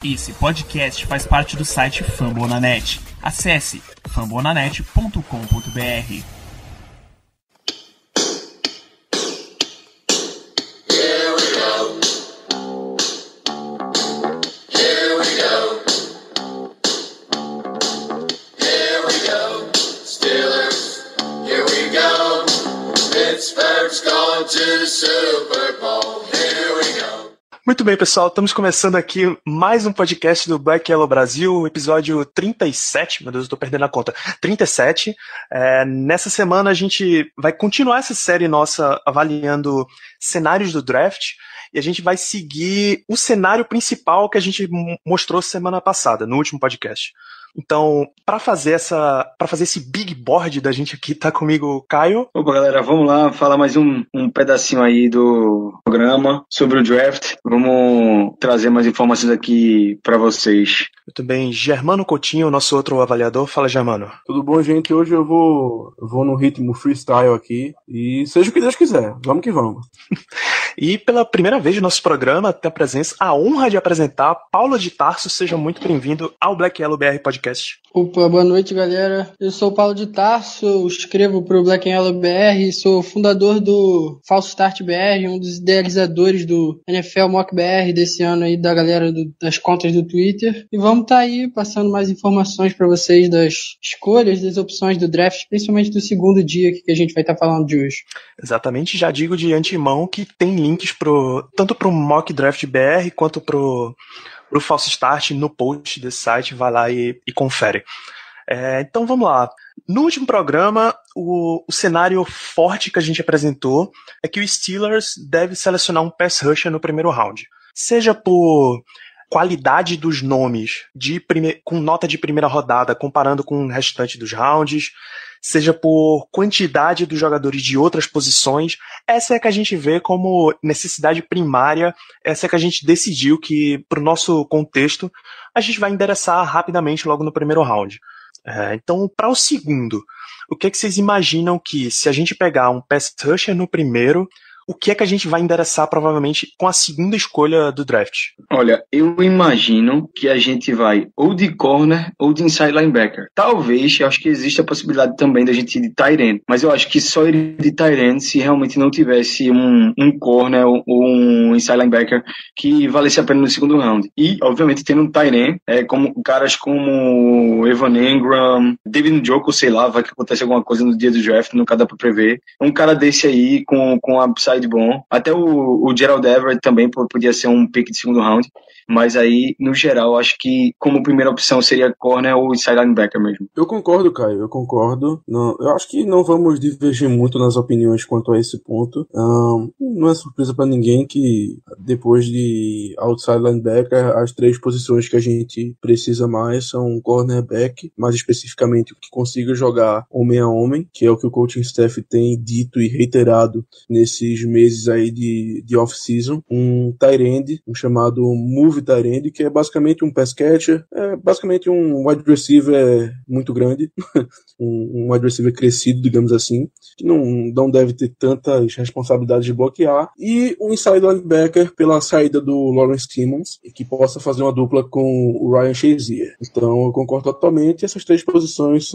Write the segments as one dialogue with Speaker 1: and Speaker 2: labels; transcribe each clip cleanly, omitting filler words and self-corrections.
Speaker 1: Esse podcast faz parte do site Fambonanet. Acesse fambonanet.com.br.
Speaker 2: Muito bem, pessoal, estamos começando aqui mais um podcast do Black Yellow Brasil, episódio 37, meu Deus, eu tô perdendo a conta, 37. Nessa semana a gente vai continuar essa série nossa avaliando cenários do draft, e a gente vai seguir o cenário principal que a gente mostrou semana passada, no último podcast. Então, para fazer esse big board da gente aqui, tá comigo o Caio.
Speaker 3: Opa, galera, vamos lá falar mais um pedacinho aí do programa sobre o draft. Vamos trazer mais informações aqui para vocês.
Speaker 2: Muito bem, Germano Coutinho, nosso outro avaliador. Fala, Germano.
Speaker 4: Tudo bom, gente? Hoje eu vou no ritmo freestyle aqui e seja o que Deus quiser. Vamos que vamos.
Speaker 2: E pela primeira vez no nosso programa, tem a honra de apresentar Paulo de Tarso. Seja muito bem-vindo ao Black Yellow BR Podcast.
Speaker 5: Opa, boa noite, galera. Eu sou o Paulo de Tarso, escrevo para o Black Yellow BR, sou fundador do Falso Start BR, um dos idealizadores do NFL Mock BR desse ano aí, da galera das contas do Twitter. E vamos estar aí passando mais informações para vocês das escolhas, das opções do draft, principalmente do segundo dia que a gente vai estar falando de hoje.
Speaker 2: Exatamente, já digo de antemão que tem links tanto para o Mock Draft BR quanto para o Falso Start no post desse site, vai lá e confere. Então vamos lá. No último programa, o cenário forte que a gente apresentou é que o Steelers deve selecionar um pass rusher no primeiro round. Seja por qualidade dos nomes com nota de primeira rodada, comparando com o restante dos rounds, seja por quantidade dos jogadores de outras posições, essa é que a gente vê como necessidade primária, essa é que a gente decidiu que, para o nosso contexto, a gente vai endereçar rapidamente logo no primeiro round. Então, para o segundo, o que vocês imaginam que, se a gente pegar um pass rusher no primeiro, o que é que a gente vai endereçar provavelmente com a segunda escolha do draft?
Speaker 3: Olha, eu imagino que a gente vai ou de corner ou de inside linebacker. Talvez, eu acho que existe a possibilidade também da gente ir de tight end, mas eu acho que só iria de tight end se realmente não tivesse um corner ou um inside linebacker que valesse a pena no segundo round. E, obviamente, tendo um tight end, como caras como Evan Engram, David Njoku, sei lá, vai que acontece alguma coisa no dia do draft, nunca dá pra prever. Um cara desse aí com upside bom. Até o Gerald Everett também podia ser um pick de segundo round. Mas aí, no geral, acho que como primeira opção seria corner ou inside linebacker mesmo.
Speaker 4: Eu concordo, Caio, eu concordo. Não, eu acho que não vamos divergir muito nas opiniões quanto a esse ponto. Não é surpresa para ninguém que depois de outside linebacker, as três posições que a gente precisa mais são cornerback, mais especificamente o que consiga jogar homem a homem, que é o que o coaching staff tem dito e reiterado nesses meses aí de off-season, um tight end, um chamado move tight end, que é basicamente um pass catcher, basicamente um wide receiver muito grande, um wide receiver crescido, digamos assim, que não deve ter tantas responsabilidades de bloquear, e um inside linebacker pela saída do Lawrence Timmons, que possa fazer uma dupla com o Ryan Shazier. Então eu concordo totalmente, essas três posições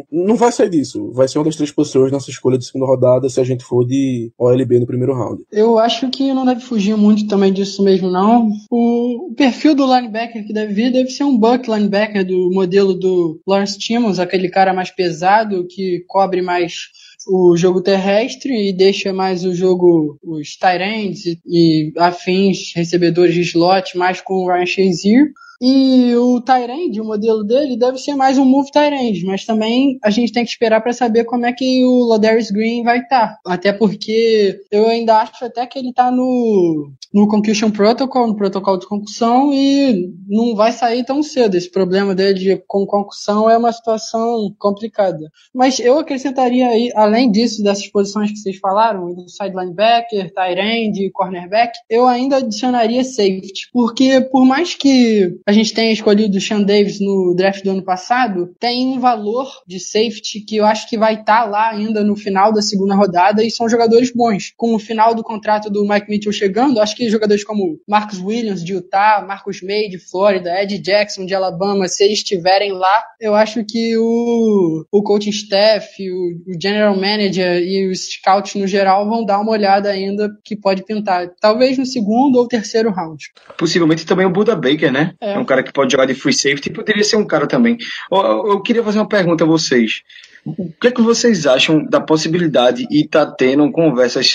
Speaker 4: não vai sair disso, vai ser uma das três posições nessa escolha de segunda rodada se a gente for de OLB no primeiro round.
Speaker 5: Eu acho que não deve fugir muito também disso mesmo, não. O perfil do linebacker que deve vir deve ser um buck linebacker do modelo do Lawrence Timmons, aquele cara mais pesado que cobre mais o jogo terrestre e deixa mais o jogo, os tight ends e afins, recebedores de slot, mais com o Ryan Shazier. E o tight end, o modelo dele, deve ser mais um move tight end, mas também a gente tem que esperar para saber como é que o Ladarius Green vai estar. Até porque eu ainda acho até que ele está no Concussion Protocol, no protocolo de concussão, e não vai sair tão cedo. Esse problema dele com concussão é uma situação complicada. Mas eu acrescentaria aí, além disso, dessas posições que vocês falaram, inside linebacker, tight end, cornerback, eu ainda adicionaria safety, porque por mais que a gente tenha escolhido o Sean Davis no draft do ano passado, tem um valor de safety que eu acho que vai estar lá ainda no final da segunda rodada, e são jogadores bons. Com o final do contrato do Mike Mitchell chegando, acho que jogadores como Marcus Williams de Utah, Marcus May de Flórida, Ed Jackson de Alabama, se eles estiverem lá, eu acho que o coaching staff, o general manager e os scouts no geral vão dar uma olhada ainda que pode pintar. Talvez no segundo ou terceiro round.
Speaker 3: Possivelmente também o Buda Baker, né? É um cara que pode jogar de free safety e poderia ser um cara também. Eu queria fazer uma pergunta a vocês. O que é que vocês acham da possibilidade e tá tendo conversas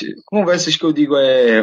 Speaker 3: que eu digo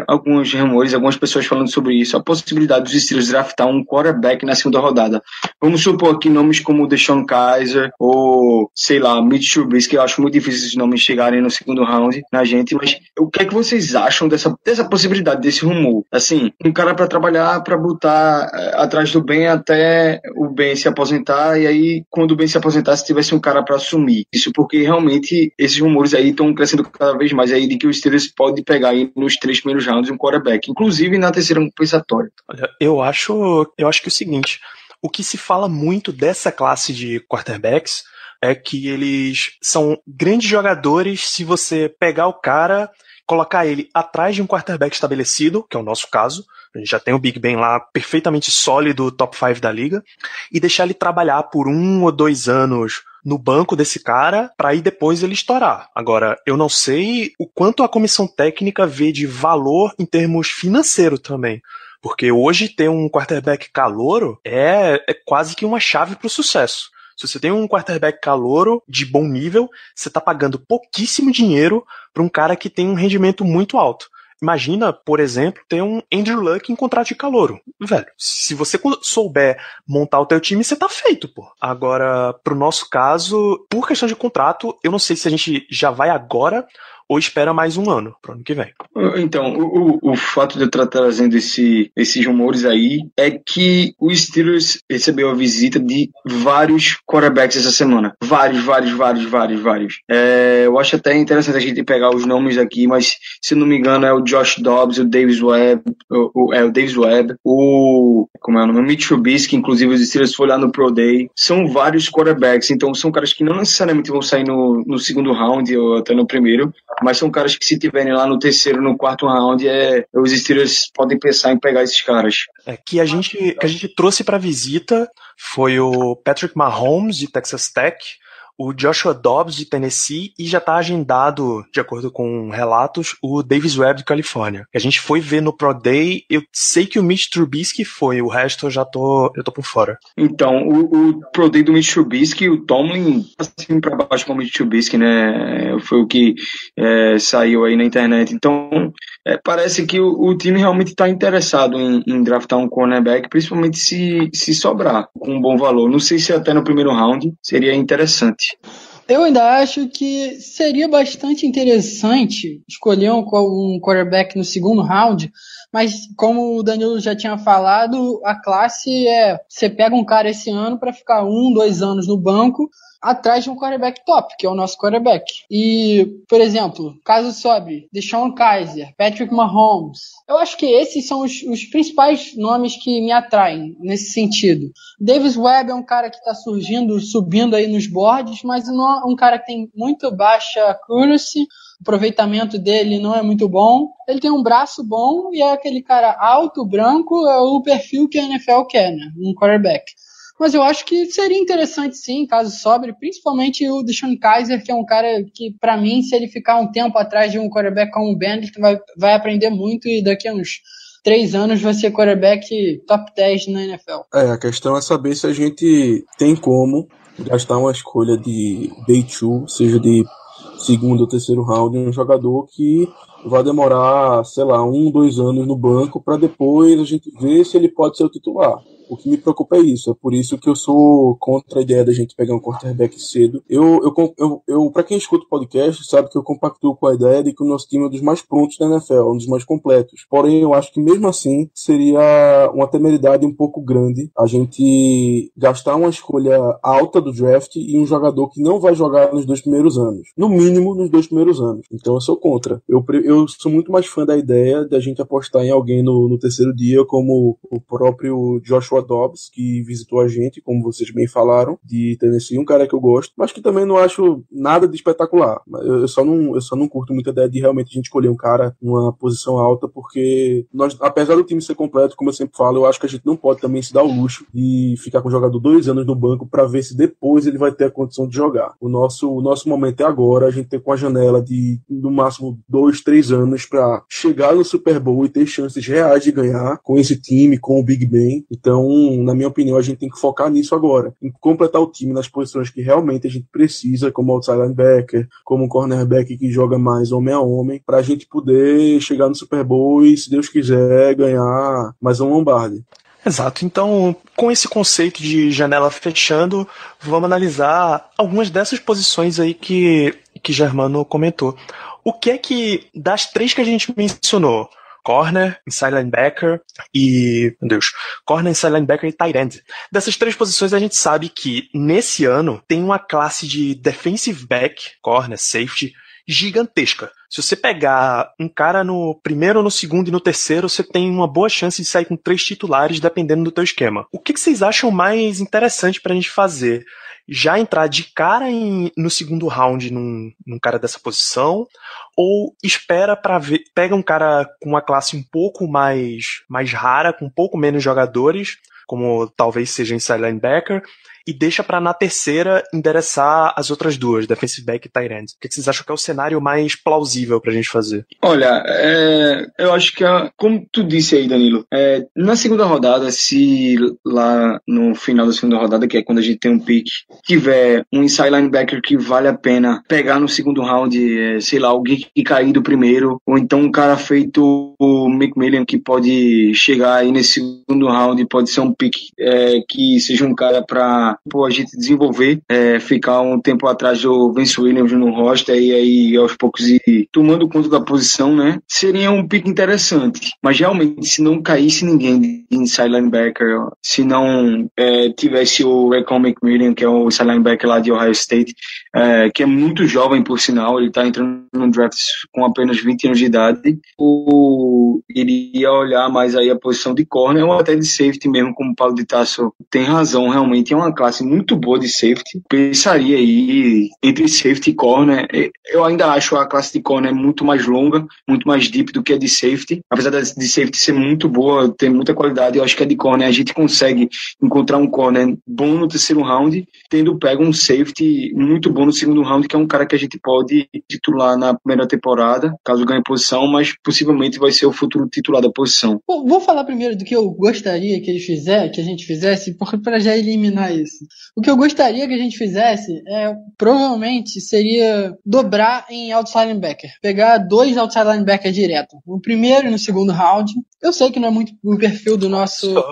Speaker 3: alguns rumores, algumas pessoas falando sobre isso, a possibilidade dos Steelers draftar um quarterback na segunda rodada. Vamos supor aqui nomes como DeShone Kizer ou, sei lá, Mitch Trubisky, que eu acho muito difícil esses nomes chegarem no segundo round na gente, mas o que é que vocês acham dessa possibilidade, desse rumor? Assim, um cara para trabalhar, para botar atrás do Ben até o Ben se aposentar, e aí quando o Ben se aposentar, se tivesse um cara para assumir. Isso porque realmente esses rumores aí estão crescendo cada vez mais aí de que os Steelers podem pegar aí nos 3 primeiros rounds um quarterback, inclusive na terceira compensatória.
Speaker 2: Olha, eu acho que é o seguinte, o que se fala muito dessa classe de quarterbacks é que eles são grandes jogadores se você pegar o cara, colocar ele atrás de um quarterback estabelecido, que é o nosso caso, a gente já tem o Big Ben lá perfeitamente sólido, top 5 da liga, e deixar ele trabalhar por 1 ou 2 anos no banco desse cara, para aí depois ele estourar. Agora, eu não sei o quanto a comissão técnica vê de valor em termos financeiros também. Porque hoje ter um quarterback calouro é quase que uma chave para o sucesso. Se você tem um quarterback calouro de bom nível, você está pagando pouquíssimo dinheiro para um cara que tem um rendimento muito alto. Imagina, por exemplo, ter um Andrew Luck em contrato de calouro. Velho, se você souber montar o teu time, você tá feito, pô. Agora, pro nosso caso, por questão de contrato, eu não sei se a gente já vai agora ou espera mais um ano, pro ano que vem.
Speaker 3: Então, o fato de eu estar trazendo esses rumores aí é que o Steelers recebeu a visita de vários quarterbacks essa semana. Vários. Eu acho até interessante a gente pegar os nomes aqui, mas se não me engano é o Josh Dobbs, o Davis Webb, como é o nome? O Mitch Trubisky, inclusive os Steelers foi lá no Pro Day. São vários quarterbacks, então são caras que não necessariamente vão sair no segundo round ou até no primeiro, mas são caras que se tiverem lá no terceiro, no quarto round, os Steelers podem pensar em pegar esses caras.
Speaker 2: Que a gente trouxe para visita foi o Patrick Mahomes de Texas Tech, o Joshua Dobbs de Tennessee e já está agendado, de acordo com relatos, o Davis Webb de Califórnia. A gente foi ver no Pro Day, eu sei que o Mitch Trubisky foi, o resto eu tô por fora.
Speaker 3: Então, o Pro Day do Mitch Trubisky, o Tomlin assim para baixo com o Mitch Trubisky, né, foi o que saiu aí na internet. Então, parece que o time realmente está interessado em draftar um cornerback, principalmente se sobrar com um bom valor. Não sei se até no primeiro round seria interessante.
Speaker 5: Eu ainda acho que seria bastante interessante escolher um quarterback no segundo round, mas como o Danilo já tinha falado, a classe você pega um cara esse ano para ficar 1, 2 anos no banco, atrás de um quarterback top, que é o nosso quarterback. E, por exemplo, caso sobre DeShone Kizer, Patrick Mahomes, eu acho que esses são os principais nomes que me atraem nesse sentido. Davis Webb é um cara que está subindo aí nos boards, mas não é um cara que tem muito baixa accuracy, o aproveitamento dele não é muito bom. Ele tem um braço bom e é aquele cara alto, branco, é o perfil que a NFL quer, né? Um quarterback. Mas eu acho que seria interessante sim, caso sobre, principalmente o DeShone Kizer, que é um cara que, pra mim, se ele ficar um tempo atrás de um quarterback como o Ben, ele vai aprender muito e daqui a uns 3 anos vai ser quarterback top 10 na NFL.
Speaker 4: A questão é saber se a gente tem como gastar uma escolha de day 2, seja de segundo ou terceiro round, em um jogador que vai demorar, sei lá, 1, 2 anos no banco para depois a gente ver se ele pode ser o titular. O que me preocupa é isso, é por isso que eu sou contra a ideia da gente pegar um quarterback cedo. Eu para quem escuta o podcast, sabe que eu compactuo com a ideia de que o nosso time é um dos mais prontos da NFL, um dos mais completos. Porém, eu acho que mesmo assim seria uma temeridade um pouco grande a gente gastar uma escolha alta do draft e um jogador que não vai jogar nos 2 primeiros anos. No mínimo, nos 2 primeiros anos. Então eu sou contra. Eu eu sou muito mais fã da ideia da gente apostar em alguém no terceiro dia, como o próprio Joshua Dobbs, que visitou a gente, como vocês bem falaram, de Tennessee, um cara que eu gosto, mas que também não acho nada de espetacular. Eu só não curto muita ideia de realmente a gente escolher um cara numa posição alta, porque nós, apesar do time ser completo, como eu sempre falo, eu acho que a gente não pode também se dar o luxo de ficar com o jogador 2 anos no banco para ver se depois ele vai ter a condição de jogar. O nosso momento é agora, a gente tem com a janela de no máximo 2, 3 anos para chegar no Super Bowl e ter chances reais de ganhar com esse time, com o Big Ben. Então, na minha opinião, a gente tem que focar nisso agora, em completar o time nas posições que realmente a gente precisa, como outside linebacker, como um cornerback que joga mais homem a homem, para a gente poder chegar no Super Bowl e, se Deus quiser, ganhar mais um Lombardi.
Speaker 2: Exato, então com esse conceito de janela fechando, vamos analisar algumas dessas posições aí que Germano comentou. O que é que, das 3 que a gente mencionou, corner, inside linebacker corner, inside linebacker e tight end. Dessas 3 posições a gente sabe que nesse ano tem uma classe de defensive back, corner, safety, gigantesca. Se você pegar um cara no primeiro, no segundo e no terceiro, você tem uma boa chance de sair com 3 titulares, dependendo do teu esquema. O que vocês acham mais interessante pra gente fazer? Já entrar de cara no segundo round num cara dessa posição, ou espera para ver, pega um cara com uma classe um pouco mais rara, com um pouco menos jogadores, como talvez seja inside linebacker, e deixa para na terceira endereçar as outras 2, defensive back e tight end. O que vocês acham que é o cenário mais plausível pra gente fazer?
Speaker 3: Olha, eu acho que, como tu disse aí, Danilo, na segunda rodada, se lá no final da segunda rodada, que é quando a gente tem um pick, tiver um inside linebacker que vale a pena pegar no segundo round, sei lá, alguém que cair do primeiro, ou então um cara feito o McMillan que pode chegar aí nesse segundo round, pode ser um pick que seja um cara pra a gente desenvolver, ficar um tempo atrás do Vince Williams no roster e aí aos poucos ir tomando conta da posição, né? Seria um pick interessante. Mas realmente, se não caísse ninguém de inside linebacker, se não tivesse o Recon McMillan, que é o inside linebacker lá de Ohio State, que é muito jovem, por sinal, ele tá entrando no draft com apenas 20 anos de idade, iria olhar mais aí a posição de corner ou até de safety mesmo, como o Paulo de Tasso tem razão, realmente é uma classe muito boa de safety. Pensaria aí entre safety e corner. Eu ainda acho a classe de corner muito mais longa, muito mais deep do que a de safety. Apesar de safety ser muito boa, ter muita qualidade, eu acho que a de corner a gente consegue encontrar um corner bom no terceiro round, tendo pego um safety muito bom no segundo round, que é um cara que a gente pode titular na primeira temporada, caso ganhe posição, mas possivelmente vai ser o futuro titular da posição.
Speaker 5: Bom, vou falar primeiro do que eu gostaria que a gente fizesse, para já eliminar isso. O que eu gostaria que a gente fizesse provavelmente seria dobrar em outside linebacker. Pegar 2 outside linebacker direto. No primeiro e no segundo round. Eu sei que não é muito o perfil do nosso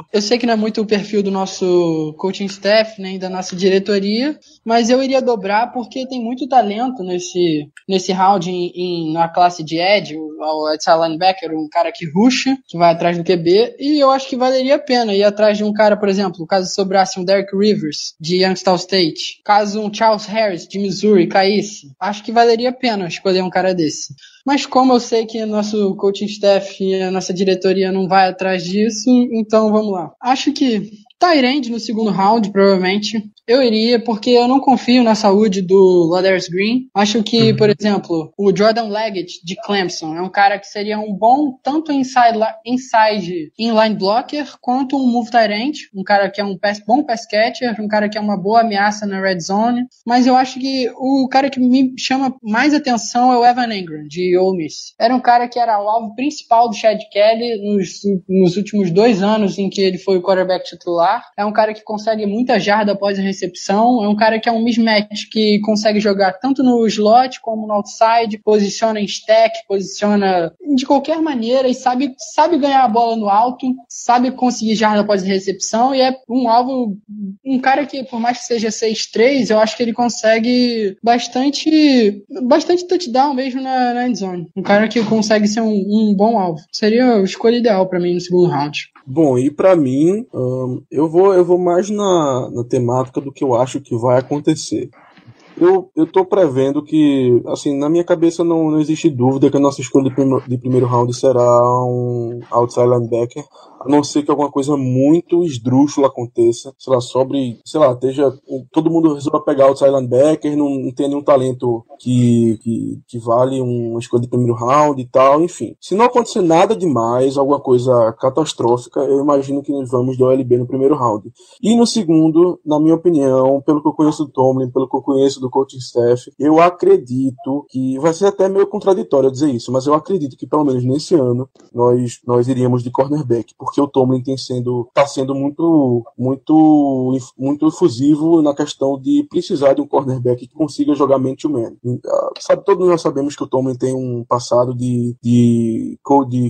Speaker 5: coaching staff, nem da nossa diretoria, mas eu iria dobrar porque tem muito talento nesse round na classe de edge, o outside linebacker, um cara que rusha, que vai atrás do QB, e eu acho que valeria a pena ir atrás de um cara, por exemplo, caso sobrasse um Derek Rivers, de Youngstown State, caso um Charles Harris, de Missouri, caísse, acho que valeria a pena escolher um cara desse. Mas como eu sei que nosso coaching staff e a nossa diretoria não vai atrás disso, então vamos lá. Acho que tight end no segundo round, provavelmente. Eu iria, porque eu não confio na saúde do Ladarius Green. Acho que, por exemplo, o Jordan Leggett, de Clemson, é um cara que seria um bom tanto inside inline blocker, quanto um move tight end. Um cara que é um bom pass catcher, um cara que é uma boa ameaça na red zone. Mas eu acho que o cara que me chama mais atenção é o Evan Engram, de Ole Miss. Era um cara que era o alvo principal do Chad Kelly nos últimos 2 anos em que ele foi o quarterback titular. É um cara que consegue muita jarda após a recepção, é um cara que é um mismatch, que consegue jogar tanto no slot como no outside, posiciona em stack, posiciona de qualquer maneira e sabe ganhar a bola no alto, sabe conseguir jarda após a recepção e é um cara que, por mais que seja 6'3", eu acho que ele consegue bastante touchdown mesmo na endzone. Um cara que consegue ser um bom alvo. Seria a escolha ideal pra mim no segundo round.
Speaker 4: Bom, e pra mim, eu vou mais na temática do que eu acho que vai acontecer. eu tô prevendo que, assim, na minha cabeça não existe dúvida que a nossa escolha de primeiro round será um outside linebacker, a não ser que alguma coisa muito esdrúxula aconteça, esteja todo mundo resolva pegar outside linebacker, não tem nenhum talento que vale uma escolha de primeiro round e tal, enfim. Se não acontecer nada demais, alguma coisa catastrófica, eu imagino que nós vamos de OLB no primeiro round. E no segundo, na minha opinião, pelo que eu conheço do Tomlin, pelo que eu conheço do coaching staff, eu acredito que, vai ser até meio contraditório dizer isso, mas eu acredito que pelo menos nesse ano nós iríamos de cornerback, porque o Tomlin tá sendo muito efusivo na questão de precisar de um cornerback que consiga jogar man-to-man. Todos nós sabemos que o Tomlin tem um passado de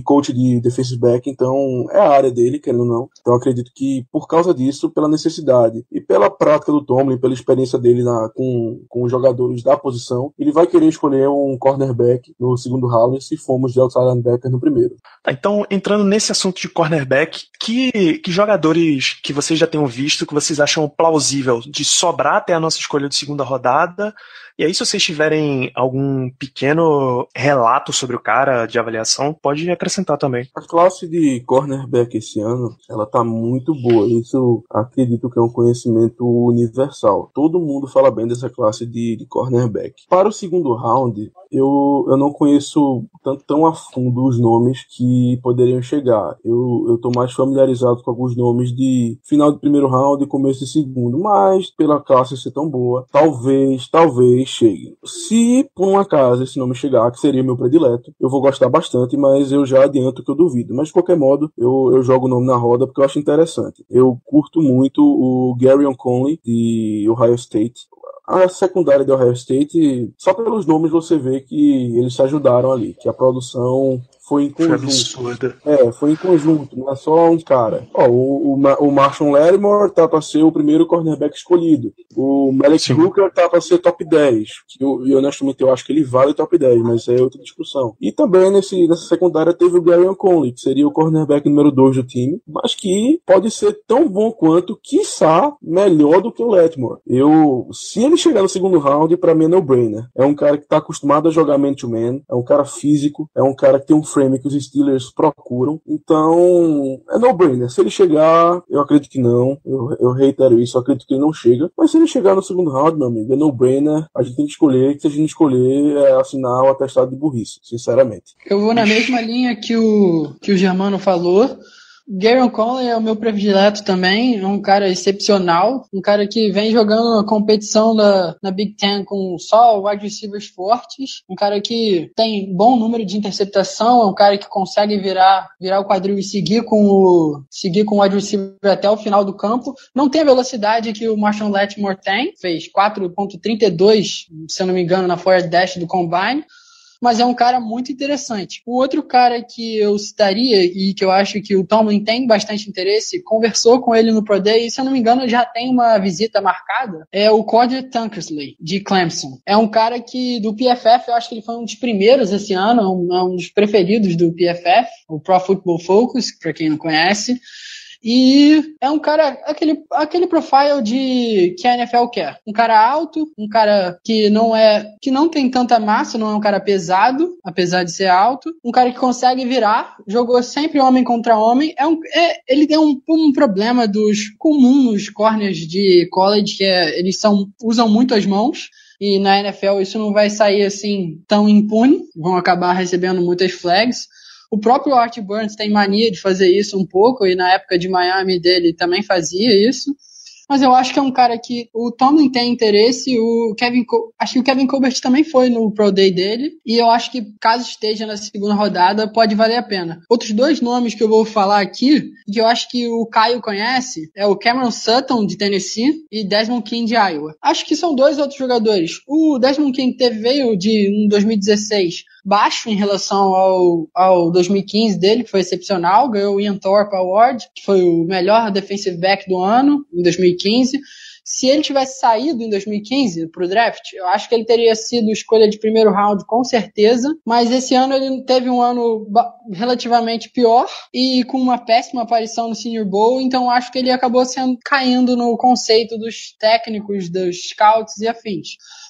Speaker 4: coach de defensive back, então é a área dele, querendo ou não. Então eu acredito que por causa disso, pela necessidade e pela prática do Tomlin, pela experiência dele com os jogadores da posição, ele vai querer escolher um cornerback no segundo round se formos de outside linebacker no primeiro.
Speaker 2: Então, entrando nesse assunto de cornerback, que jogadores que vocês já tenham visto, que vocês acham plausível de sobrar até a nossa escolha de segunda rodada? E aí, se vocês tiverem algum pequeno relato sobre o cara de avaliação, pode acrescentar também.
Speaker 4: A classe de cornerback esse ano, ela tá muito boa. Isso acredito que é um conhecimento universal. Todo mundo fala bem dessa classe de cornerback. Para o segundo round, eu não conheço tão a fundo os nomes que poderiam chegar. Eu tô mais familiarizado com alguns nomes de final de primeiro round e começo de segundo, mas pela classe ser tão boa, talvez chegue. Se por um acaso esse nome chegar, que seria meu predileto, eu vou gostar bastante, mas eu já adianto que eu duvido. Mas de qualquer modo, eu jogo o nome na roda porque eu acho interessante. Eu curto muito o Garyon Conley de Ohio State. A secundária de Ohio State, só pelos nomes você vê que eles se ajudaram ali, que a produção foi em conjunto. Foi em conjunto, não é só um cara. O Marshon Lattimore tá para ser o primeiro cornerback escolhido. O Malik Hooker tá para ser top 10. E honestamente eu acho que ele vale top 10, mas é outra discussão. E também nessa secundária teve o Garyon Conley, que seria o cornerback número 2 do time, mas que pode ser tão bom quanto, quiçá, melhor do que o Lattimore. Se ele chegar no segundo round, para mim é no-brainer. É um cara que tá acostumado a jogar man-to-man, é um cara físico, é um cara que tem um frame que os Steelers procuram, então é no-brainer. Se ele chegar, eu acredito que não, eu reitero isso, eu acredito que ele não chega, mas se ele chegar no segundo round, meu amigo, é no-brainer, a gente tem que escolher, que se a gente escolher é assinar o atestado de burrice, sinceramente.
Speaker 5: Eu vou na mesma linha que o Germano falou. Garyon Conley é o meu predileto também, é um cara excepcional, um cara que vem jogando a competição na Big Ten com só wide receivers fortes, um cara que tem bom número de interceptação, é um cara que consegue virar o quadril e seguir com o wide receiver até o final do campo. Não tem a velocidade que o Marshon Lattimore tem, fez 4.32, se eu não me engano, na forward dash do Combine, mas é um cara muito interessante. O outro cara que eu citaria e que eu acho que o Tomlin tem bastante interesse, conversou com ele no Pro Day e, se eu não me engano, já tem uma visita marcada, é o Cordell Tankersley, de Clemson. É um cara que, do PFF, eu acho que ele foi um dos primeiros esse ano, é um dos preferidos do PFF, o Pro Football Focus, para quem não conhece. E é um cara, aquele profile que a NFL quer. Um cara alto, um cara que não tem tanta massa, não é um cara pesado, apesar de ser alto. Um cara que consegue virar, jogou sempre homem contra homem. Ele tem um problema comum nos corners de college, que eles usam muito as mãos. E na NFL isso não vai sair assim tão impune, vão acabar recebendo muitas flags. O próprio Art Burns tem mania de fazer isso um pouco, e na época de Miami dele também fazia isso. Mas eu acho que é um cara que o Tomlin tem interesse, acho que o Kevin Colbert também foi no Pro Day dele, e eu acho que caso esteja na segunda rodada, pode valer a pena. Outros dois nomes que eu vou falar aqui, que eu acho que o Caio conhece, é o Cameron Sutton, de Tennessee, e Desmond King, de Iowa. Acho que são dois outros jogadores. O Desmond King veio em 2016 baixo em relação ao 2015 dele, que foi excepcional, ganhou o Ian Thorpe Award, que foi o melhor defensive back do ano, em 2015. Se ele tivesse saído em 2015 pro draft, eu acho que ele teria sido escolha de primeiro round com certeza, mas esse ano ele teve um ano relativamente pior e com uma péssima aparição no Senior Bowl, então acho que ele acabou caindo no conceito dos técnicos, dos scouts e afins.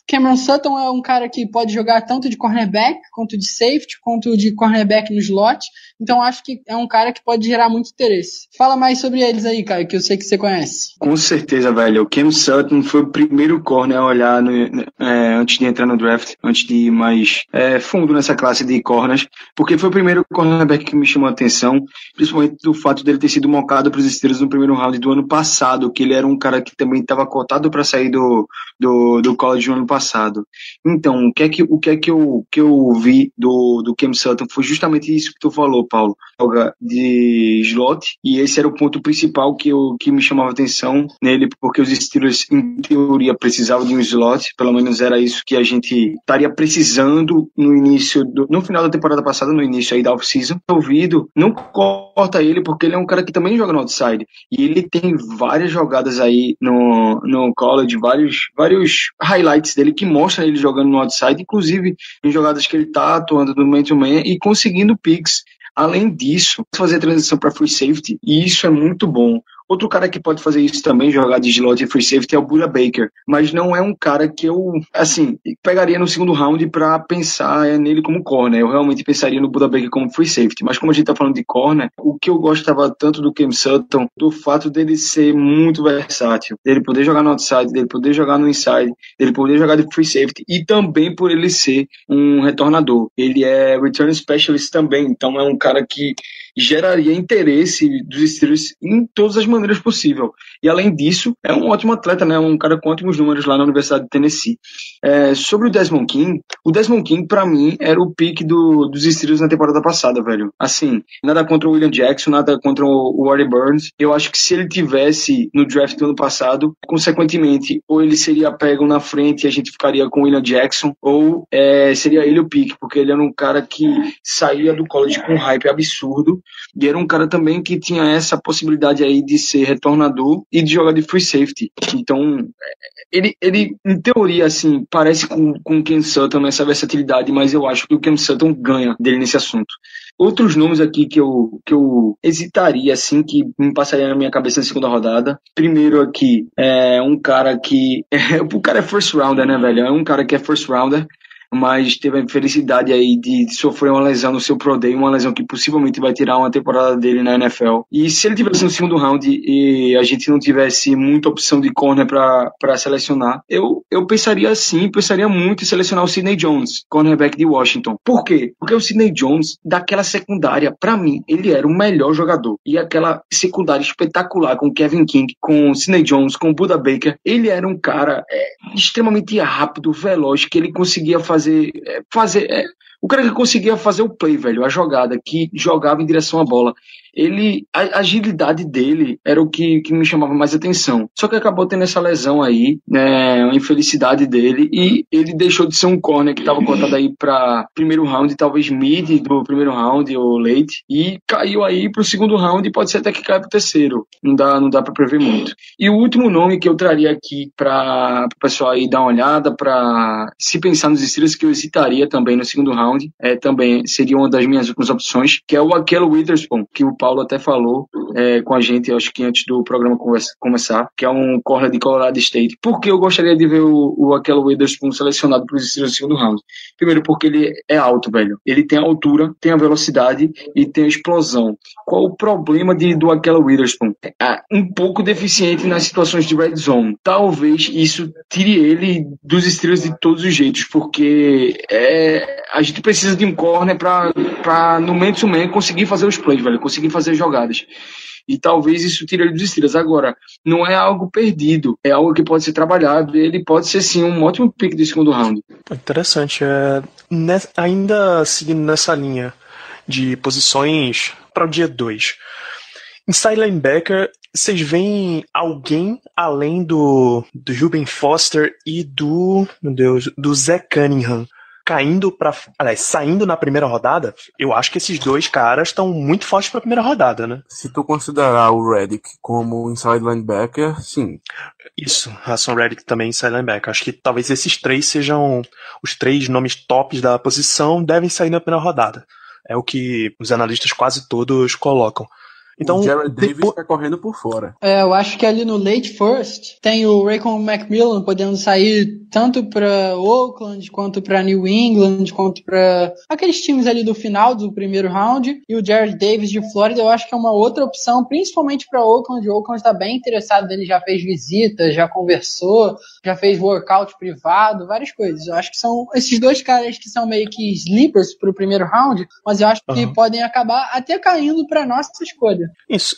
Speaker 5: Cameron Sutton é um cara que pode jogar tanto de cornerback, quanto de safety, quanto de cornerback no slot. Então acho que é um cara que pode gerar muito interesse. Fala mais sobre eles aí, Caio, que eu sei que você conhece.
Speaker 3: Com certeza, velho. O Cam Sutton foi o primeiro corner a olhar antes de entrar no draft, antes de ir mais fundo nessa classe de corners, porque foi o primeiro cornerback que me chamou a atenção, principalmente do fato dele ter sido mocado para os Steelers no primeiro round do ano passado, que ele era um cara que também estava cotado para sair do college no ano passado. Então, o que é que eu vi do Cam Sutton foi justamente isso que tu falou, Paulo. Joga de slot, e esse era o ponto principal que me chamava a atenção nele, porque os Steelers, em teoria, precisavam de um slot, pelo menos era isso que a gente estaria precisando no final da temporada passada, no início aí da off-season. Ouvido, não corta ele, porque ele é um cara que também joga no outside, e ele tem várias jogadas aí no college, vários highlights dele que mostram ele jogando no outside, inclusive em jogadas que ele tá atuando no man-to-man e conseguindo picks. Além disso, fazer a transição para free safety, e isso é muito bom. Outro cara que pode fazer isso também, jogar de slot e free safety, é o Budda Baker. Mas não é um cara que eu, pegaria no segundo round para pensar nele como corner. Eu realmente pensaria no Budda Baker como free safety. Mas como a gente tá falando de corner, o que eu gostava tanto do Cam Sutton, do fato dele ser muito versátil, dele poder jogar no outside, dele poder jogar no inside, dele poder jogar de free safety, e também por ele ser um retornador. Ele é return specialist também, então é um cara que geraria interesse dos Steelers em todas as maneiras possíveis. E além disso, é um ótimo atleta, né? Um cara com ótimos números lá na Universidade de Tennessee. Sobre o Desmond King para mim era o pick dos Steelers na temporada passada, velho. Assim, nada contra o William Jackson, nada contra o Artie Burns. Eu acho que se ele tivesse no draft do ano passado, consequentemente, ou ele seria pego na frente e a gente ficaria com o William Jackson, ou seria ele o pick, porque ele era um cara que saía do college com um hype absurdo, e era um cara também que tinha essa possibilidade aí de ser retornador e de jogar de free safety. Então, ele em teoria, assim, parece com o Cam Sutton nessa versatilidade, mas eu acho que o Cam Sutton ganha dele nesse assunto. Outros nomes aqui que eu hesitaria, assim, que me passaria na minha cabeça na segunda rodada. Primeiro aqui, um cara que... o cara é first rounder, né, velho? É um cara que é first rounder, mas teve a infelicidade aí de sofrer uma lesão no seu Pro Day, uma lesão que possivelmente vai tirar uma temporada dele na NFL. E se ele tivesse no segundo round e a gente não tivesse muita opção de corner para selecionar, eu pensaria muito em selecionar o Sidney Jones, cornerback de Washington. Por quê? Porque o Sidney Jones, daquela secundária, para mim, ele era o melhor jogador. E aquela secundária espetacular com Kevin King, com Sidney Jones, com Budda Baker, ele era um cara extremamente rápido, veloz, que ele conseguia o cara que conseguia fazer o play, velho, a jogada, que jogava em direção à bola. A agilidade dele era o que me chamava mais atenção. Só que acabou tendo essa lesão aí, né, uma infelicidade dele, e ele deixou de ser um corner que estava cotado aí para primeiro round, talvez mid do primeiro round ou late, e caiu aí pro segundo round, e pode ser até que caia pro terceiro. Não dá para prever muito. E o último nome que eu traria aqui para o pessoal aí dar uma olhada, para se pensar nos Steelers, que eu hesitaria também no segundo round, também seria uma das minhas últimas opções, que é o Ahkello Witherspoon, que o Paulo até falou com a gente, acho que antes do programa começar, que é um corner de Colorado State. Por que eu gostaria de ver o Ahkello Witherspoon selecionado para os Steelers no segundo round? Primeiro, porque ele é alto, velho. Ele tem a altura, tem a velocidade e tem a explosão. Qual o problema do Ahkello Witherspoon? Um pouco deficiente nas situações de red zone. Talvez isso tire ele dos Steelers de todos os jeitos, porque a gente precisa de um corner para no man-to-man conseguir fazer os plays, velho, conseguir fazer jogadas. E talvez isso tire ele dos Steelers. Agora, não é algo perdido, é algo que pode ser trabalhado, e ele pode ser sim um ótimo pick de segundo round.
Speaker 2: Interessante. Ainda seguindo nessa linha de posições para o dia 2. Inside linebacker, vocês veem alguém além do Ruben Foster e do Zach Cunningham saindo na primeira rodada? Eu acho que esses dois caras estão muito fortes para a primeira rodada, né?
Speaker 4: Se tu considerar o Reddick como inside linebacker, sim.
Speaker 2: Isso, Haason Reddick também inside linebacker. Acho que talvez esses três sejam os três nomes tops da posição, devem sair na primeira rodada. É o que os analistas quase todos colocam. Então,
Speaker 4: o Jared Davis tá correndo por fora.
Speaker 5: Eu acho que ali no late first tem o Raekwon McMillan podendo sair tanto para Oakland, quanto para New England, quanto para aqueles times ali do final do primeiro round. E o Jared Davis de Flórida eu acho que é uma outra opção, principalmente para Oakland. O Oakland está bem interessado nele, já fez visitas, já conversou, já fez workout privado, várias coisas. Eu acho que são esses dois caras que são meio que sleepers para o primeiro round, mas eu acho que podem acabar até caindo para nossa escolha.
Speaker 2: Isso.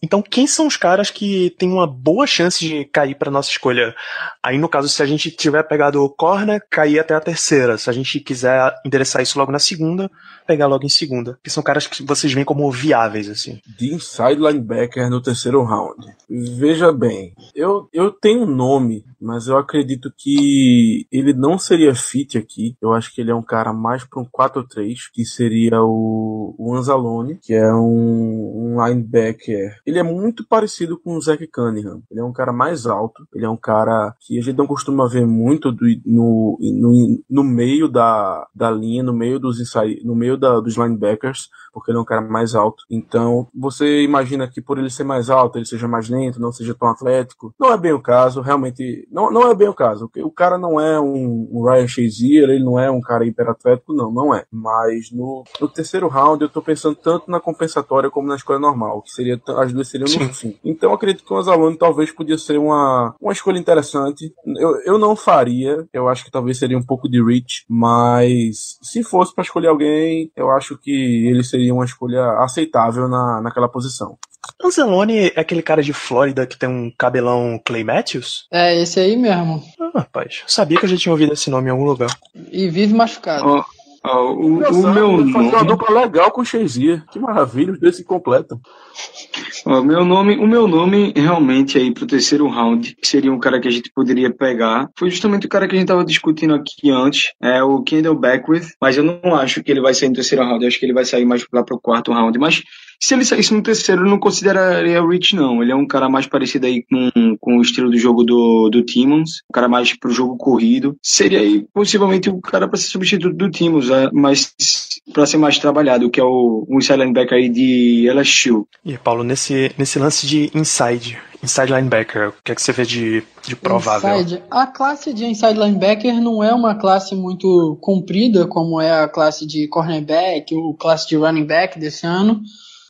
Speaker 2: Então, quem são os caras que têm uma boa chance de cair para nossa escolha? Aí, no caso, se a gente tiver pegado o corner, cair até a terceira. Se a gente quiser endereçar isso logo na segunda, pegar logo em segunda. Que são caras que vocês veem como viáveis, assim.
Speaker 4: De inside linebacker no terceiro round. Veja bem, eu tenho um nome, mas eu acredito que ele não seria fit aqui. Eu acho que ele é um cara mais para um 4-3, que seria o Anzalone, que é um linebacker. Ele é muito parecido com o Zach Cunningham. Ele é um cara mais alto, ele é um cara que a gente não costuma ver muito no meio da linha, no meio dos inside, no meio dos linebackers, porque ele é um cara mais alto. Então, você imagina que por ele ser mais alto, ele seja mais lento, não seja tão atlético. Não é bem o caso, realmente, não é bem o caso. O cara não é um Ryan Shazier, ele não é um cara hiperatlético, não é. Mas no terceiro round, eu tô pensando tanto na compensatória como na escolha normal, que seria, as duas seriam no fim. Então, eu acredito que o Anzalone talvez podia ser uma escolha interessante. Eu não faria, eu acho que talvez seria um pouco de reach, mas se fosse para escolher alguém, eu acho que ele seria uma escolha aceitável naquela posição.
Speaker 2: Anzalone é aquele cara de Flórida que tem um cabelão Clay Matthews?
Speaker 5: É, esse aí mesmo.
Speaker 2: Rapaz, sabia que eu já tinha ouvido esse nome em algum lugar.
Speaker 5: E vive machucado.
Speaker 3: O meu nome...
Speaker 4: Faz uma dupla legal com o Shazier. Que maravilha, os dois se completam.
Speaker 3: O meu nome realmente aí pro terceiro round, que seria um cara que a gente poderia pegar, foi justamente o cara que a gente tava discutindo aqui antes, é o Kendall Beckwith, mas eu não acho que ele vai sair no terceiro round, eu acho que ele vai sair mais lá pro quarto round, mas se ele saísse no terceiro, eu não consideraria o Rich, não. Ele é um cara mais parecido aí com o estilo do jogo do Timmons, um cara mais pro jogo corrido. Seria aí possivelmente o cara para ser substituto do Timmons, mas para ser mais trabalhado, que é o inside linebacker aí de LSU.
Speaker 2: E Paulo, nesse lance de inside linebacker, o que é que você vê de provável?
Speaker 5: A classe de inside linebacker não é uma classe muito comprida, como é a classe de cornerback, ou classe de running back desse ano.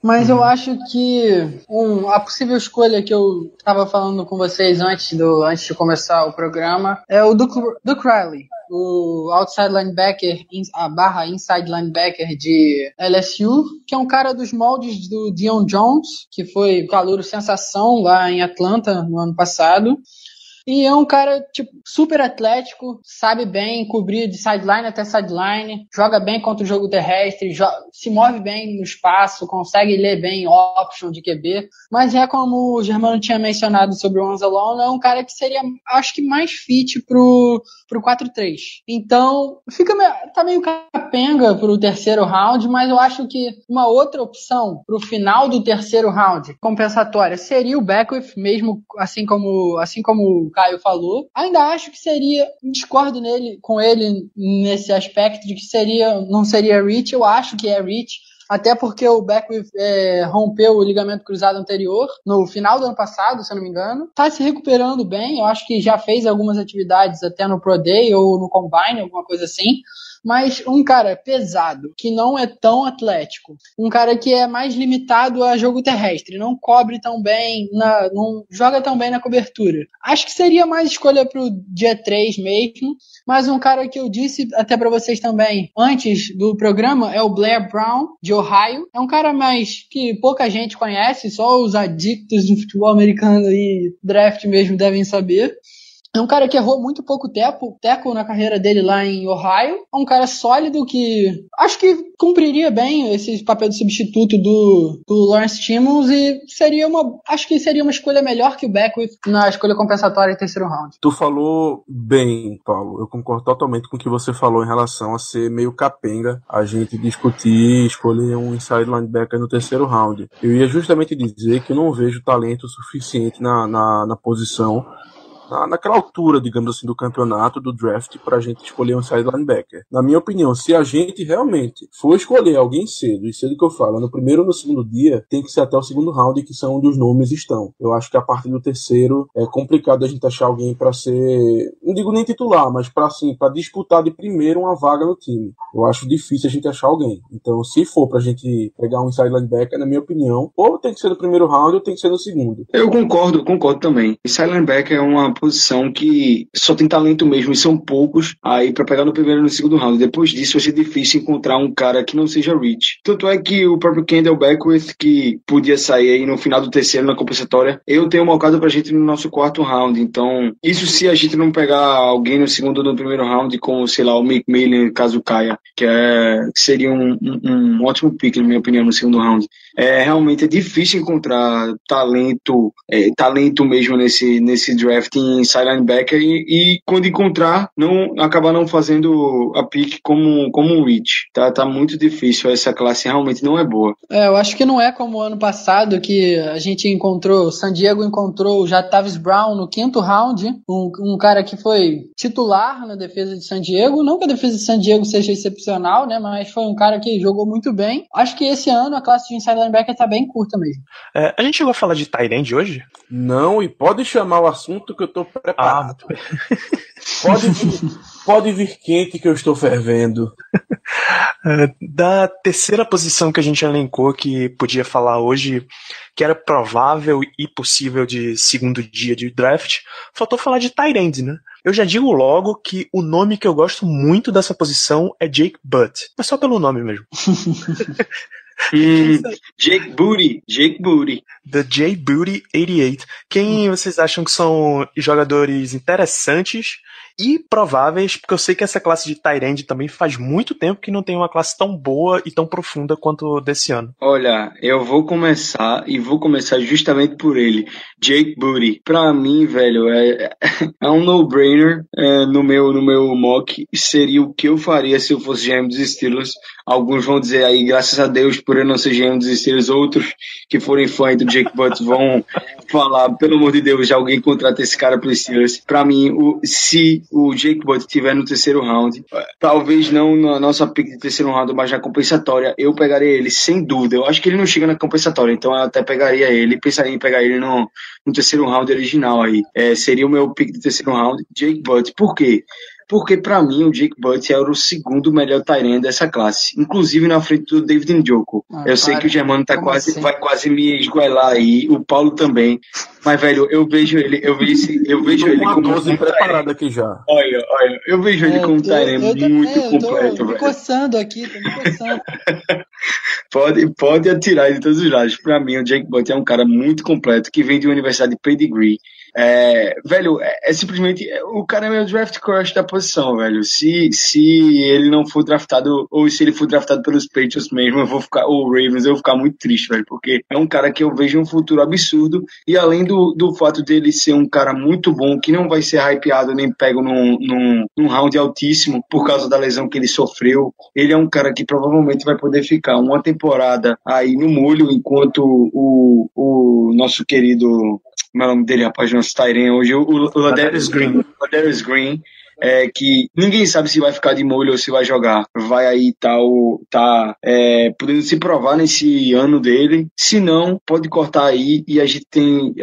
Speaker 5: Mas eu acho que a possível escolha que eu estava falando com vocês antes de começar o programa é o Duke Riley, o outside linebacker, / inside linebacker de LSU, que é um cara dos moldes do Deion Jones, que foi calouro sensação lá em Atlanta no ano passado. E é um cara, tipo, super atlético, sabe bem cobrir de sideline até sideline, joga bem contra o jogo terrestre, se move bem no espaço, consegue ler bem option de QB, mas é como o Germano tinha mencionado sobre o Anzalone, é um cara que seria, acho que mais fit pro 4-3. Então, tá meio capenga pro terceiro round, mas eu acho que uma outra opção pro final do terceiro round, compensatória, seria o Beckwith, mesmo assim como o Caio falou. Ainda acho que discordo com ele nesse aspecto de que não seria reach, eu acho que é reach, até porque o Beckwith rompeu o ligamento cruzado anterior no final do ano passado, se eu não me engano. Tá se recuperando bem, eu acho que já fez algumas atividades até no Pro Day ou no Combine, alguma coisa assim. Mas um cara pesado, que não é tão atlético, um cara que é mais limitado a jogo terrestre, não cobre tão bem, não joga tão bem na cobertura. Acho que seria mais escolha pro dia 3 mesmo, mas um cara que eu disse até para vocês também antes do programa é o Blair Brown, de Ohio. É um cara mais que pouca gente conhece, só os adictos do futebol americano e draft mesmo devem saber. É um cara que errou muito pouco teco na carreira dele lá em Ohio. É um cara sólido que acho que cumpriria bem esse papel de substituto do Lawrence Timmons e acho que seria uma escolha melhor que o Beckwith na escolha compensatória em terceiro round.
Speaker 4: Tu falou bem, Paulo. Eu concordo totalmente com o que você falou em relação a ser meio capenga a gente discutir escolher um inside linebacker no terceiro round. Eu ia justamente dizer que eu não vejo talento suficiente na posição naquela altura, digamos assim, do campeonato, do draft, pra gente escolher um inside linebacker. Na minha opinião, se a gente realmente for escolher alguém cedo, e cedo que eu falo, no primeiro ou no segundo dia, tem que ser até o segundo round, que são onde os nomes estão. Eu acho que a partir do terceiro é complicado a gente achar alguém pra ser, não digo nem titular, mas pra disputar de primeiro uma vaga no time. Eu acho difícil a gente achar alguém. Então, se for pra gente pegar um inside linebacker, na minha opinião, ou tem que ser no primeiro round ou tem que ser no segundo.
Speaker 3: Eu concordo também. Inside linebacker é uma posição que só tem talento mesmo, e são poucos aí pra pegar no primeiro e no segundo round. Depois disso vai ser difícil encontrar um cara que não seja reach. Tanto é que o próprio Kendall Beckwith, que podia sair aí no final do terceiro na compensatória, eu tenho marcado pra gente no nosso quarto round. Então, isso se a gente não pegar alguém no segundo ou no primeiro round, como, sei lá, o Mick Miller, caso caia, que seria um ótimo pick, na minha opinião, no segundo round. Realmente é difícil encontrar talento mesmo nesse draft em inside linebacker, e quando encontrar, acabar não fazendo a pick como um reach. Tá muito difícil, essa classe realmente não é boa.
Speaker 5: Eu acho que não é como o ano passado, que a gente encontrou, San Diego encontrou o Jatavis Brown no quinto round, um cara que foi titular na defesa de San Diego. Não que a defesa de San Diego seja excepcional, né, mas foi um cara que jogou muito bem. Acho que esse ano a classe de inside linebacker tá bem curta mesmo.
Speaker 2: A gente chegou a falar de tight end hoje?
Speaker 4: Não, e pode chamar o assunto que eu tô preparado. Pode vir quente que eu estou fervendo.
Speaker 2: Da terceira posição que a gente elencou que podia falar hoje, que era provável e possível de segundo dia de draft, faltou falar de tight end, né? Eu já digo logo que o nome que eu gosto muito dessa posição é Jake Butt. É só pelo nome mesmo.
Speaker 3: Jake Booty.
Speaker 2: The J Booty 88. Quem vocês acham que são jogadores interessantes e prováveis? Porque eu sei que essa classe de tight end também faz muito tempo que não tem uma classe tão boa e tão profunda quanto desse ano.
Speaker 3: Olha, eu vou começar justamente por ele, Jake Booty. Pra mim, velho, é um no-brainer. No meu mock seria o que eu faria se eu fosse GM dos Steelers. Alguns vão dizer aí, graças a Deus, por eu não ser GM dos Steelers. Outros que forem fãs do Jake Butt vão falar, pelo amor de Deus, já alguém contrata esse cara para os Steelers. Pra mim, se o Jake Butt estiver no terceiro round, talvez não na nossa pick de terceiro round, mas na compensatória, eu pegaria ele, sem dúvida. Eu acho que ele não chega na compensatória, então eu até pegaria ele, pensaria em pegar ele no terceiro round original aí. Seria o meu pick de terceiro round, Jake Butt. Por quê? Porque pra mim o Jake Butt era o segundo melhor tight end dessa classe, inclusive na frente do David Njoku. Eu sei que o Germano vai quase me esgoelar aí, o Paulo também, mas velho, eu vejo ele como
Speaker 4: uma dose preparada aqui já.
Speaker 3: Olha, eu vejo ele como um tight end muito completo,
Speaker 5: tô me
Speaker 3: velho.
Speaker 5: coçando aqui, tô me coçando.
Speaker 3: Pode atirar de todos os lados. Pra mim, o Jake Butt é um cara muito completo, que vem de uma universidade de pedigree. Velho, simplesmente o cara é meu draft crush da posição, velho. Se ele não for draftado, ou se ele for draftado pelos Patriots mesmo, ou Ravens, eu vou ficar muito triste, velho, porque é um cara que eu vejo um futuro absurdo, e além do fato dele ser um cara muito bom, que não vai ser hypeado nem pego num round altíssimo por causa da lesão que ele sofreu, ele é um cara que provavelmente vai poder ficar uma temporada aí no molho, enquanto o nosso querido, como é o nome dele, rapaz, nosso Tyrion hoje, o Ladarius Green, que ninguém sabe se vai ficar de molho ou se vai jogar. Vai aí podendo se provar nesse ano dele. Se não, pode cortar aí, e a gente tem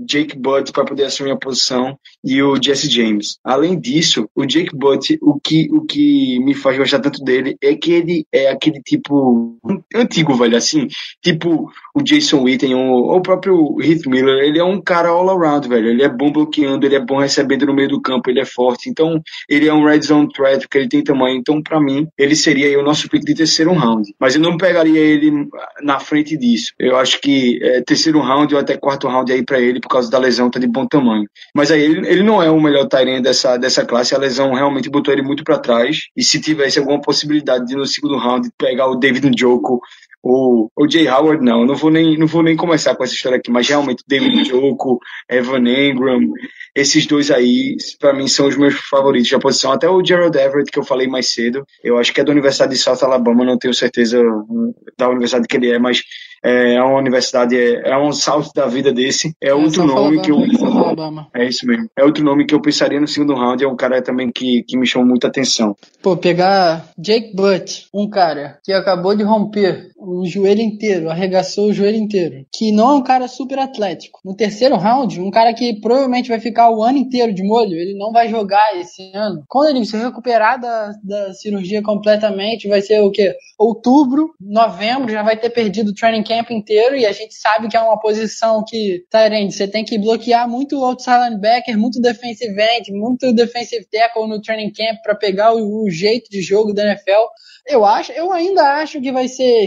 Speaker 3: Jake Butt para poder assumir a posição, e o Jesse James. Além disso, o Jake Butt, o que me faz gostar tanto dele é que ele é aquele tipo antigo, velho, assim, tipo o Jason Witten ou o próprio Heath Miller. Ele é um cara all around, velho. Ele é bom bloqueando, ele é bom recebendo no meio do campo, ele é forte. Então, ele é um red zone threat, porque ele tem tamanho. Então, pra mim, ele seria aí o nosso pick de terceiro round. Mas eu não pegaria ele na frente disso. Eu acho que terceiro round ou até quarto round aí pra ele, por causa da lesão, tá de bom tamanho. Mas aí ele não é o melhor tight end dessa classe. A lesão realmente botou ele muito pra trás. E se tivesse alguma possibilidade de no segundo round pegar o David Njoku, o Jay Howard, não vou nem começar com essa história aqui, mas realmente David Njoku, Evan Engram, esses dois aí, pra mim, são os meus favoritos da posição. Até o Gerald Everett, que eu falei mais cedo, eu acho que é da Universidade de South Alabama, não tenho certeza da universidade que ele é, mas é uma universidade, é um salto da vida desse. É outro nome que eu... É isso mesmo. É outro nome que eu pensaria no segundo round, é um cara também que me chamou muita atenção.
Speaker 5: Pô, pegar Jake Butt, um cara que acabou de romper o joelho inteiro, arregaçou o joelho inteiro, que não é um cara super atlético. No terceiro round, um cara que provavelmente vai ficar o ano inteiro de molho, ele não vai jogar esse ano. Quando ele se recuperar da cirurgia completamente, vai ser o quê? Outubro, novembro, já vai ter perdido o training camp inteiro, e a gente sabe que é uma posição que, Tyrande, você tem que bloquear muito outside linebacker, muito defensive end, muito defensive tackle no training camp para pegar o jeito de jogo da NFL. Eu ainda acho que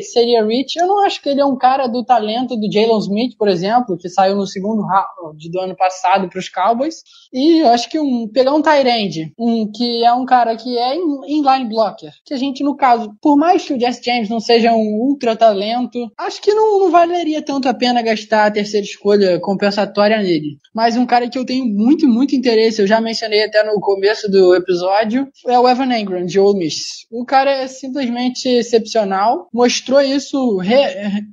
Speaker 5: seria Rich. Eu não acho que ele é um cara do talento do Jalen Smith, por exemplo, que saiu no segundo round do ano passado para os Cowboys. E eu acho que pegar um tight end, que é um cara que é inline blocker, que a gente, no caso, por mais que o Jesse James não seja um ultra talento, acho que não valeria tanto a pena gastar a terceira escolha compensatória nele. Mas um cara que eu tenho muito, muito interesse, eu já mencionei até no começo do episódio, é o Evan Engram, de Ole Miss. O cara é simplesmente excepcional, mostrou isso,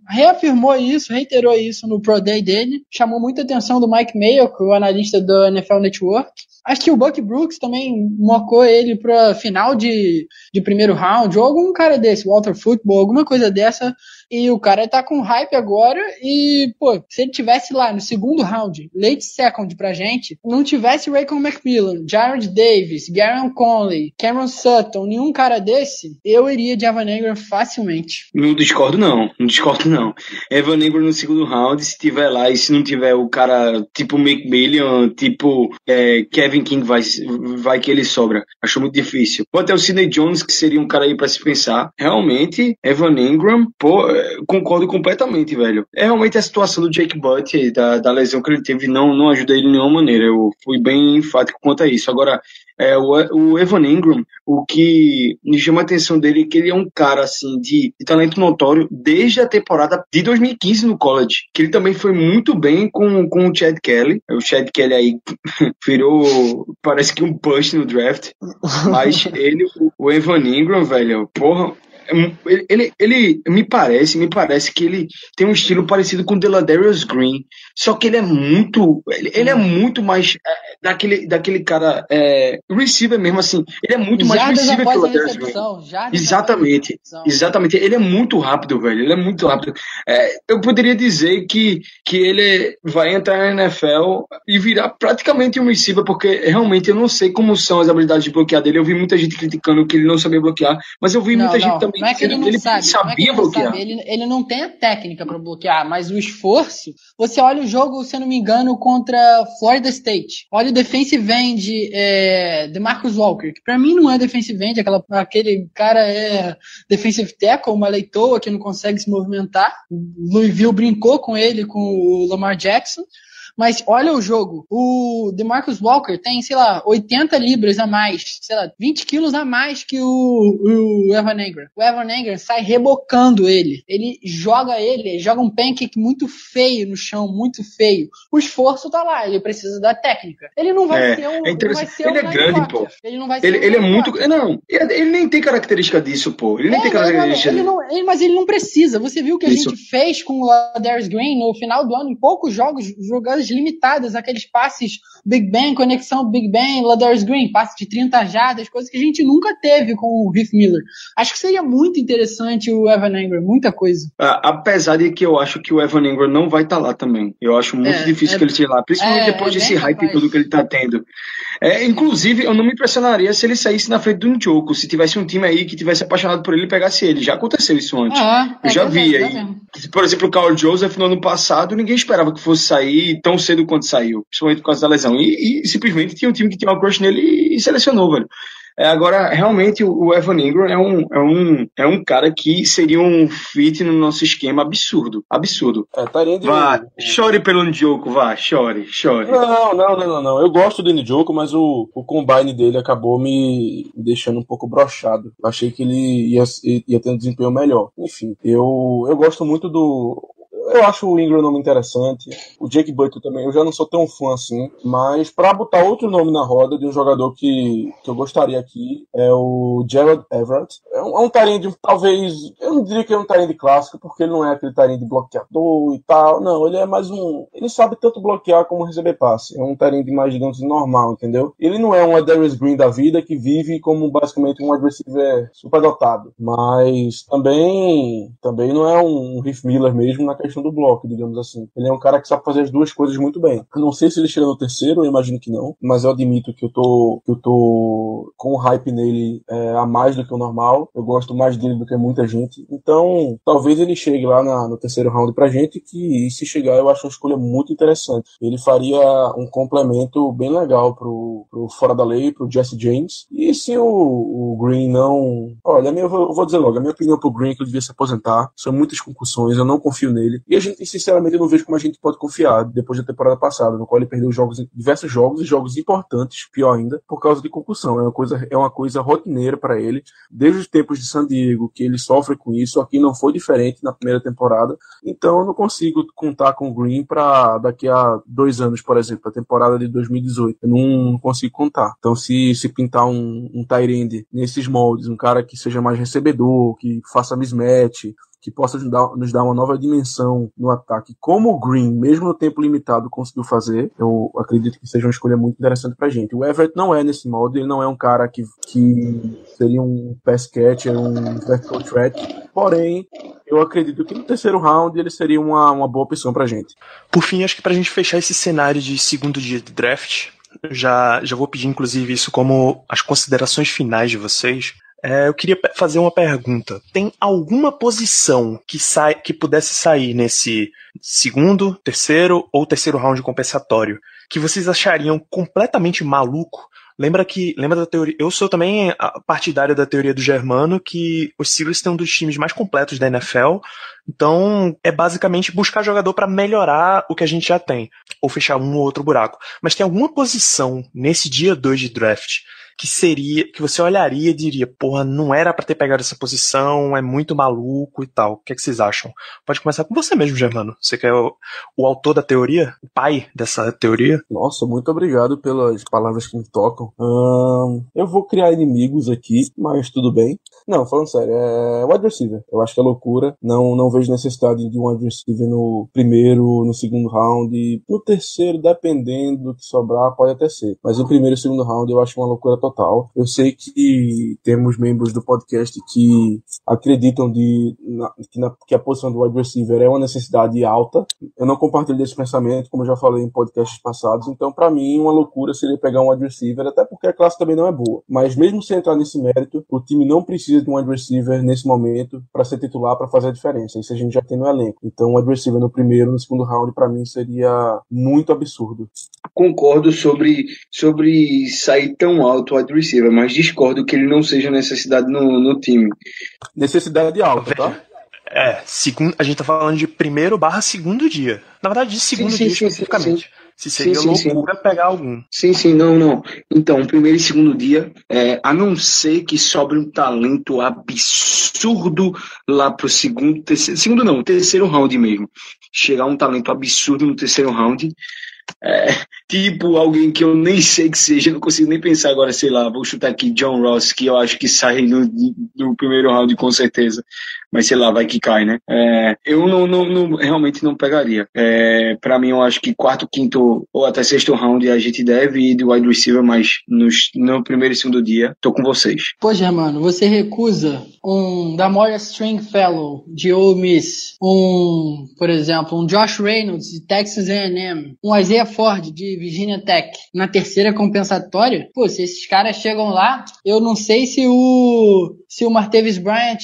Speaker 5: reafirmou isso, reiterou isso no Pro Day dele, chamou muita atenção do Mike Mayock, o analista do NFL Network. Acho que o Buck Brooks também mocou ele pra final de primeiro round, ou algum cara desse, Walter Football, alguma coisa dessa, e o cara tá com hype agora, e, pô, se ele tivesse lá no segundo round, late second pra gente, não tivesse Raycon McMillan, Jared Davis, Garron Conley, Cameron Sutton, nenhum cara desse, eu iria de Evan Engram facilmente.
Speaker 3: Não discordo não. Evan Engram no segundo round, se tiver lá, e se não tiver o cara tipo McMillan, tipo Kevin King, vai que ele sobra. Acho muito difícil. Pode ter o Sidney Jones, que seria um cara aí pra se pensar. Realmente, Evan Engram, pô, concordo completamente, velho. É realmente a situação do Jake Butt, da lesão que ele teve, não ajuda ele de nenhuma maneira. Eu fui bem enfático quanto a isso. Agora, o Evan Engram, o que me chama a atenção dele é que ele é um cara, assim, de talento notório desde a temporada de 2015 no college, que ele também foi muito bem com o Chad Kelly. O Chad Kelly aí virou, parece que um push no draft, mas o Evan Engram, velho, porra, ele me parece que ele tem um estilo parecido com o Deladarius Green, só que ele é muito mais daquele cara receiver mesmo, assim, ele é muito mais receiver que o Deladarius Green. Exatamente, ele é muito rápido, velho, ele é muito rápido. Eu poderia dizer que ele vai entrar na NFL e virar praticamente um receiver, porque realmente eu não sei como são as habilidades de bloquear dele. Eu vi muita gente criticando que ele não sabia bloquear, mas eu vi muita gente também.
Speaker 5: Não é que ele não sabe, sabia bloquear. Ele não tem a técnica para bloquear, mas o esforço. Você olha o jogo, se eu não me engano, contra Florida State. Olha o defensive end de Marcus Walker, que para mim não é defensive end, aquele cara é defensive tackle, uma leitoa que não consegue se movimentar. Louisville brincou com ele, com o Lamar Jackson. Mas olha o jogo, o DeMarcus Walker tem, 80 libras a mais, 20 quilos a mais que o Evan Engram. O Evan Engram sai rebocando ele joga um pancake muito feio no chão, muito feio. O esforço tá lá, ele precisa da técnica. Ele não vai ser um...
Speaker 3: Ele é grande, pô. Ele não vai ser ele é muito... Não, ele nem tem característica disso, pô. Ele nem tem característica disso.
Speaker 5: Mas ele não precisa. Você viu o que a gente fez com o Ladarius Green no final do ano, em poucos jogos, jogadas limitadas, aqueles passes Big Ben, conexão Big Ben, Ladarius Green, passe de 30 jardas, coisas que a gente nunca teve com o Heath Miller. Acho que seria muito interessante o Evan Engram, muita coisa.
Speaker 3: Apesar de que eu acho que o Evan Engram não vai estar lá também. Eu acho muito difícil que ele esteja lá, principalmente depois desse hype e tudo que ele está tendo. Inclusive, eu não me impressionaria se ele saísse na frente do Njoku, se tivesse um time aí que tivesse apaixonado por ele e pegasse ele. Já aconteceu isso antes. Eu já vi aí. Por exemplo, o Carl Joseph no ano passado, ninguém esperava que fosse sair tão cedo quanto saiu, principalmente por causa da lesão. E simplesmente tinha um time que tinha uma crush nele e selecionou, velho. Agora, realmente, o Evan Engram é um cara que seria um fit no nosso esquema absurdo. Vá, chore pelo Njoku, vá, chore.
Speaker 4: Não. Eu gosto do Njoku, mas o combine dele acabou me deixando um pouco broxado. Achei que ele ia ter um desempenho melhor. Enfim, eu gosto muito do... eu acho o Ingram um nome interessante. O Jake Butler também, eu já não sou tão fã assim. Mas pra botar outro nome na roda de um jogador que eu gostaria aqui, é o Gerald Everett. É um tarinde, talvez, eu não diria que é um tarinde clássico, porque ele não é aquele tarinde bloqueador e tal. Não, ele é mais ele sabe tanto bloquear como receber passe. É um tarinde mais, digamos, normal, entendeu? Ele não é um Darius Green da vida que vive como basicamente um wide receiver superdotado. Mas também não é um Heath Miller mesmo na questão do bloco, digamos assim. Ele é um cara que sabe fazer as duas coisas muito bem. Eu não sei se ele chega no terceiro, eu imagino que não, mas eu admito que eu tô com hype nele a mais do que o normal. Eu gosto mais dele do que muita gente. Então, talvez ele chegue lá no terceiro round pra gente, que se chegar eu acho uma escolha muito interessante. Ele faria um complemento bem legal pro fora da lei, pro Jesse James. E se o Green não... Olha, eu vou dizer logo, a minha opinião pro Green é que ele devia se aposentar. São muitas concussões, eu não confio nele. E sinceramente, eu não vejo como a gente pode confiar depois da temporada passada, no qual ele perdeu diversos jogos e jogos importantes, pior ainda, por causa de concussão. É uma coisa rotineira para ele. Desde os tempos de San Diego, que ele sofre com isso, aqui não foi diferente na primeira temporada. Então, eu não consigo contar com o Green para daqui a 2 anos, por exemplo, a temporada de 2018. Eu não consigo contar. Então, se pintar um tight end nesses moldes, um cara que seja mais recebedor, que faça mismatch, que possa nos dar uma nova dimensão no ataque, como o Green, mesmo no tempo limitado, conseguiu fazer, eu acredito que seja uma escolha muito interessante pra gente. O Everett não é nesse molde, ele não é um cara que seria um pass catcher, um vertical threat, porém, eu acredito que no terceiro round ele seria uma boa opção pra gente.
Speaker 2: Por fim, acho que pra gente fechar esse cenário de segundo dia de draft, já vou pedir inclusive isso como as considerações finais de vocês. Eu queria fazer uma pergunta. Tem alguma posição que pudesse sair nesse segundo, terceiro ou terceiro round compensatório que vocês achariam completamente maluco? Lembra da teoria? Eu sou também partidário da teoria do Germano, que os Steelers têm um dos times mais completos da NFL. Então, é basicamente buscar jogador para melhorar o que a gente já tem, ou fechar um ou outro buraco. Mas tem alguma posição nesse dia 2 de draft que você olharia e diria, porra, não era pra ter pegado essa posição, é muito maluco e tal. O que é que vocês acham? Pode começar com você mesmo, Germano. Você que é o autor da teoria, o pai dessa teoria.
Speaker 4: Nossa, muito obrigado pelas palavras que me tocam. Eu vou criar inimigos aqui, mas tudo bem. Não, falando sério, é wide receiver. Eu acho que é loucura. Não vejo necessidade de um wide receiver no primeiro, no segundo round. No terceiro, dependendo do que sobrar, pode até ser. Mas no primeiro e segundo round eu acho uma loucura total. Eu sei que temos membros do podcast que acreditam que a posição do wide receiver é uma necessidade alta. Eu não compartilho desse pensamento, como eu já falei em podcasts passados. Então, para mim, uma loucura seria pegar um wide receiver, até porque a classe também não é boa. Mas mesmo sem entrar nesse mérito, o time não precisa de um wide receiver nesse momento para ser titular, para fazer a diferença. Isso a gente já tem no elenco. Então, um wide receiver no primeiro, no segundo round, para mim, seria muito absurdo.
Speaker 3: Concordo sobre sair tão alto o wide receiver, mas discordo que ele não seja necessidade no time.
Speaker 4: Necessidade alta, tá?
Speaker 2: A gente tá falando de primeiro/segundo dia. Na verdade, de segundo dia especificamente.
Speaker 3: Sim.
Speaker 2: Se seria loucura pegar algum.
Speaker 3: Sim, não. Então, primeiro e segundo dia, a não ser que sobre um talento absurdo lá pro terceiro round mesmo. Chegar um talento absurdo no terceiro round. Tipo alguém que eu nem sei que seja, não consigo nem pensar agora, sei lá, vou chutar aqui John Ross, que eu acho que sai no primeiro round com certeza, mas sei lá, vai que cai, né? Eu realmente não pegaria. Pra mim, eu acho que quarto, quinto ou até sexto round a gente deve ir de wide receiver, mas no primeiro e segundo dia, tô com vocês.
Speaker 5: Pô, Germano, você recusa um Damoria Stringfellow de Ole Miss, por exemplo, um Josh Reynolds de Texas A&M, um Isaiah Ford de Virginia Tech na terceira compensatória? Pô, se esses caras chegam lá, eu não sei se o Martavis Bryant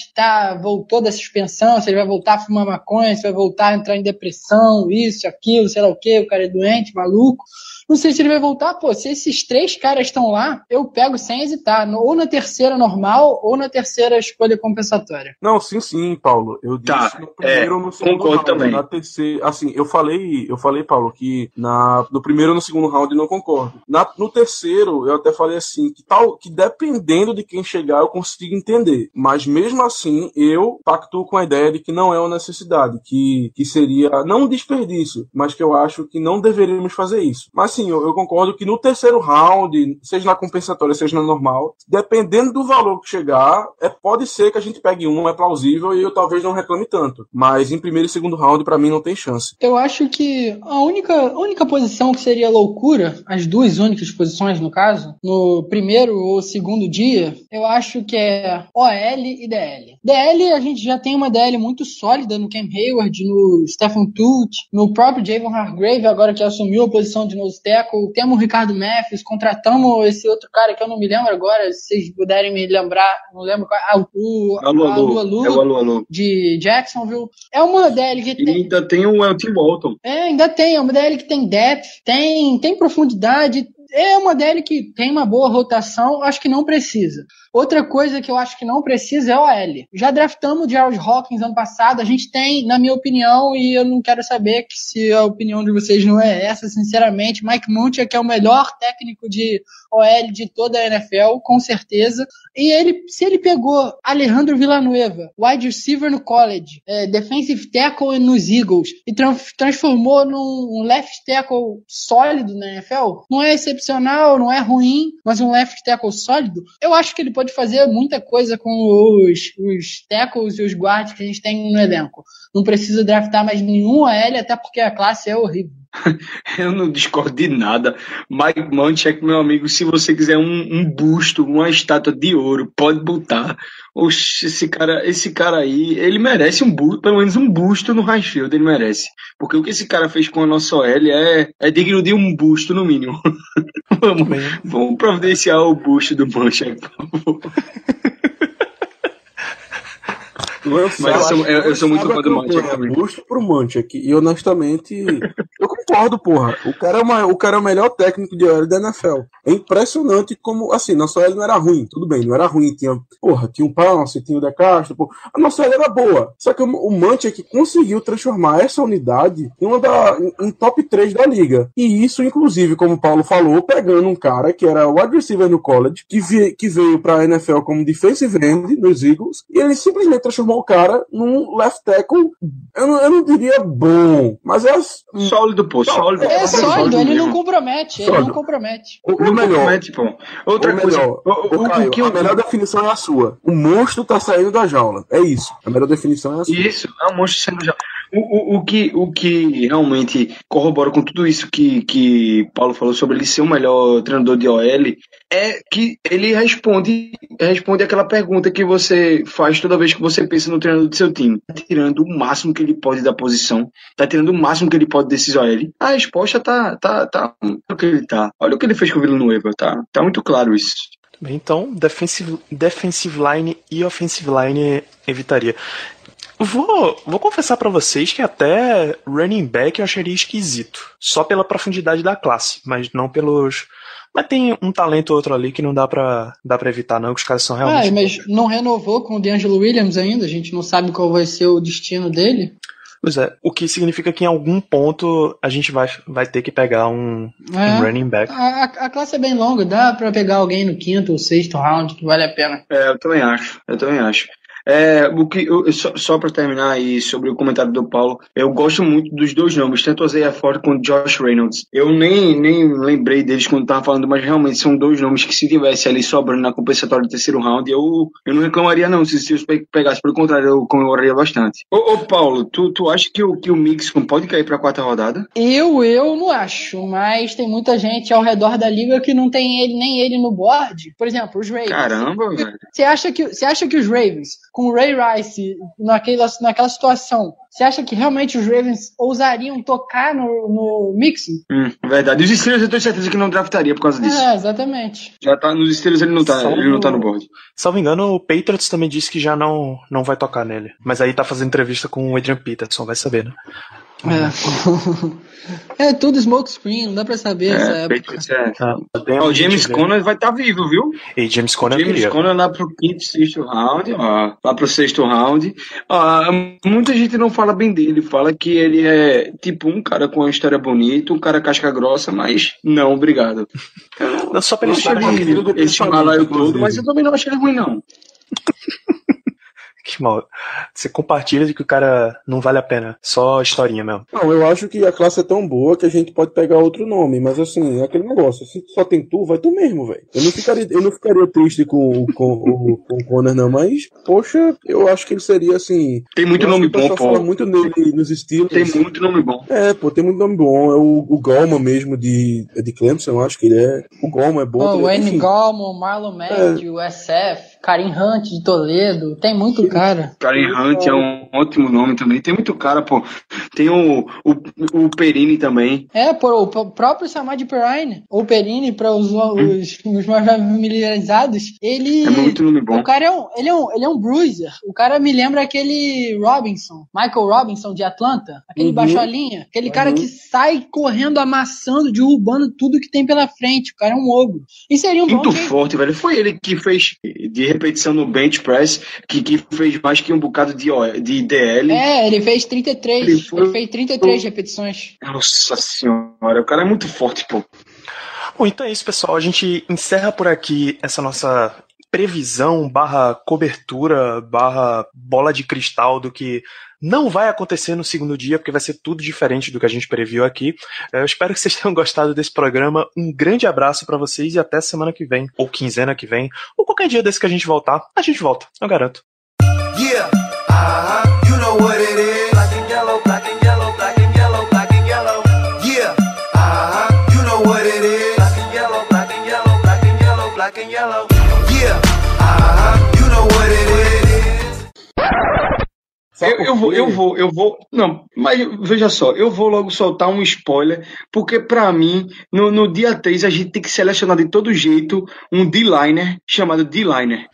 Speaker 5: voltou da suspensão, se ele vai voltar a fumar maconha, se vai voltar a entrar em depressão, isso, aquilo, sei lá o que, o cara é doente, maluco. Não sei se ele vai voltar. Pô, se esses 3 caras estão lá, eu pego sem hesitar. Ou na terceira normal, ou na terceira escolha compensatória.
Speaker 4: Não, sim, Paulo. Eu disse no primeiro ou no segundo
Speaker 3: concordo
Speaker 4: round.
Speaker 3: também.
Speaker 4: Na terceira, assim, eu falei, Paulo, que no primeiro ou no segundo round eu não concordo. No terceiro, eu até falei assim, que dependendo de quem chegar, eu consigo entender. Mas mesmo assim, eu pactuo com a ideia de que não é uma necessidade, que seria, não um desperdício, mas que eu acho que não deveríamos fazer isso. Mas sim, eu concordo que no terceiro round, seja na compensatória, seja na normal, dependendo do valor que chegar, pode ser que a gente pegue um, é plausível, e eu talvez não reclame tanto. Mas em primeiro e segundo round, pra mim, não tem chance.
Speaker 5: Eu acho que a única posição que seria loucura, as 2 únicas posições, no caso, no primeiro ou segundo dia, eu acho que é OL e DL. DL, a gente já tem uma DL muito sólida no Cam Hayward, no Stephen Tuitt, no próprio Javon Hargrave, agora que assumiu a posição de nose tackle. Temos o Ricardo Matthews, contratamos esse outro cara que eu não me lembro agora, se vocês puderem me lembrar, não lembro qual, o Alu de Jacksonville. É uma DL que tem...
Speaker 3: E ainda tem o Elton Walton.
Speaker 5: Ainda tem, é uma DL que tem depth, tem profundidade. É uma DL que tem uma boa rotação, acho que não precisa. Outra coisa que eu acho que não precisa é o OL. Já draftamos o Gerald Hawkins ano passado, a gente tem, na minha opinião, e eu não quero saber se a opinião de vocês não é essa, sinceramente, Mike Munchak é o melhor técnico de OL de toda a NFL, com certeza. E se ele pegou Alejandro Villanueva, wide receiver no college, defensive tackle nos Eagles, e transformou num left tackle sólido na NFL, não é excepcional, não é ruim, mas um left tackle sólido, eu acho que ele pode fazer muita coisa com os tackles e os guards que a gente tem no elenco. Não precisa draftar mais nenhum OL, até porque a classe é horrível.
Speaker 3: Eu não discordo de nada. Mike Munchak, meu amigo, se você quiser um busto, uma estátua de ouro, pode botar. Oxe, esse cara aí, ele merece um busto, pelo menos um busto no Highfield, ele merece. Porque o que esse cara fez com a nossa OL é digno de um busto, no mínimo. Vamos providenciar o busto do Munchak, por favor. Mas eu sou muito fã do Munchak também.
Speaker 4: Gosto pro Munchak. E honestamente, eu concordo, porra. O cara é o melhor técnico de OL da NFL. É impressionante como, assim, nossa OL não era ruim. Tudo bem, não era ruim. Tinha um Pounce, tinha o De Castro. Pô. A nossa OL era boa. Só que o Munchak conseguiu transformar essa unidade em top 3 da liga. E isso, inclusive, como o Paulo falou, pegando um cara que era wide receiver no college, que veio pra NFL como defensive end nos Eagles, e ele simplesmente transformou o cara num left tackle, eu não diria bom, mas é
Speaker 3: sólido, pô, sólido.
Speaker 5: É sólido, ele não compromete,
Speaker 4: O melhor,
Speaker 3: pô. Outra coisa,
Speaker 4: Caio, a melhor definição é a sua. O monstro tá saindo da jaula. É isso. A melhor definição é a sua.
Speaker 3: Isso, é um monstro saindo da jaula. O que realmente corrobora com tudo isso que Paulo falou sobre ele ser o melhor treinador de OL é que ele responde aquela pergunta que você faz toda vez que você pensa no treinador do seu time. Tá tirando o máximo que ele pode da posição, tá tirando o máximo que ele pode desses OL. A resposta tá o que ele tá. Olha o que ele fez com o Villanueva, tá muito claro isso.
Speaker 2: Então, defensive line e offensive line evitaria. Vou confessar pra vocês que até running back eu acharia esquisito. Só pela profundidade da classe, mas não pelos... Mas tem um talento ou outro ali que não dá pra evitar, não, que os caras são realmente...
Speaker 5: mas não renovou com o DeAngelo Williams ainda? A gente não sabe qual vai ser o destino dele?
Speaker 2: Pois é, o que significa que em algum ponto a gente vai ter que pegar um running back.
Speaker 5: A classe é bem longa, dá pra pegar alguém no 5º ou 6º round que vale a pena.
Speaker 3: Eu também acho. Só para terminar aí sobre o comentário do Paulo, eu gosto muito dos 2 nomes, tanto o Isaiah Ford quanto o Josh Reynolds. Eu nem lembrei deles quando tava falando, mas realmente são 2 nomes que, se tivesse ali sobrando na compensatória do 3º round, eu não reclamaria não, se eu pegasse. Pelo contrário, eu comemoraria bastante. Ô Paulo, tu acha que o Mixon pode cair pra 4ª rodada?
Speaker 5: Eu não acho, mas tem muita gente ao redor da liga que não tem nem ele no board. Por exemplo, os Ravens.
Speaker 3: Caramba, velho.
Speaker 5: Você acha que os Ravens, com o Ray Rice naquela situação, você acha que realmente os Ravens ousariam tocar no Mixon?
Speaker 3: Verdade. Os Steelers eu tenho certeza que não draftaria por causa disso.
Speaker 5: Exatamente.
Speaker 3: Já tá nos Steelers, ele não tá no board.
Speaker 2: Salvo engano, o Patriots também disse que já não vai tocar nele. Mas aí tá fazendo entrevista com o Adrian Peterson, vai saber, né?
Speaker 5: É tudo smokescreen, não dá pra saber essa época.
Speaker 3: O James Conner vai estar vivo, viu?
Speaker 2: E James Conner
Speaker 3: lá pro quinto, sexto round, lá pro sexto round. Muita gente não fala bem dele, fala que ele é tipo um cara com uma história bonita, um cara casca grossa, mas não, obrigado.
Speaker 2: Não, só pelo
Speaker 3: esse balaio todo, mas eu também não achei ele ruim, não.
Speaker 2: Que mal. Você compartilha de que o cara não vale a pena. Só historinha mesmo.
Speaker 4: Não, eu acho que a classe é tão boa que a gente pode pegar outro nome. Mas assim, é aquele negócio. Se só tem tu, vai tu mesmo, velho. Eu não ficaria triste com o Conor, não. Mas, poxa, eu acho que ele seria assim...
Speaker 3: Tem muito nome bom, pô.
Speaker 4: Fala muito nele nos estilos.
Speaker 3: Tem
Speaker 4: assim.
Speaker 3: muito nome bom.
Speaker 4: Pô, tem muito nome bom. É o Gallman mesmo de Clemson, eu acho que ele é... O Gallman é bom.
Speaker 5: O Wayne Gallman, Marlon Mack, o SF, Karim Hunt de Toledo. Tem muito cara.
Speaker 3: Karim Hunt é um ótimo nome também. Tem muito cara, pô. Tem o Perini também.
Speaker 5: O próprio Samad Perrine, ou Perini, para os mais familiarizados, ele...
Speaker 3: É muito nome bom.
Speaker 5: O cara ele é um bruiser. O cara me lembra aquele Michael Robinson de Atlanta. Aquele baixolinha. Aquele cara que sai correndo, amassando, derrubando tudo que tem pela frente. O cara é um ogro. E seria um
Speaker 3: muito forte, velho. Foi ele que fez de repetição no bench press, que fez mais que um bocado de DL.
Speaker 5: Ele fez 33. Ele fez 33 repetições.
Speaker 3: Nossa senhora, o cara é muito forte, pô.
Speaker 2: Bom, então é isso, pessoal. A gente encerra por aqui essa nossa previsão / cobertura / bola de cristal do que não vai acontecer no segundo dia, porque vai ser tudo diferente do que a gente previu aqui. Eu espero que vocês tenham gostado desse programa. Um grande abraço pra vocês e até semana que vem, ou quinzena que vem, ou qualquer dia desse que a gente voltar, a gente volta, eu garanto.
Speaker 6: Yeah, you know what it is. Black and yellow, black and yellow, black and yellow, black and yellow. Yeah, you know what it is. Black and yellow, black and yellow, black and yellow, black and yellow. Yeah, you know what it is.
Speaker 3: Eu vou. Não, mas veja só, eu vou logo soltar um spoiler, porque pra mim, no dia 3, a gente tem que selecionar de todo jeito um D-liner chamado D-liner.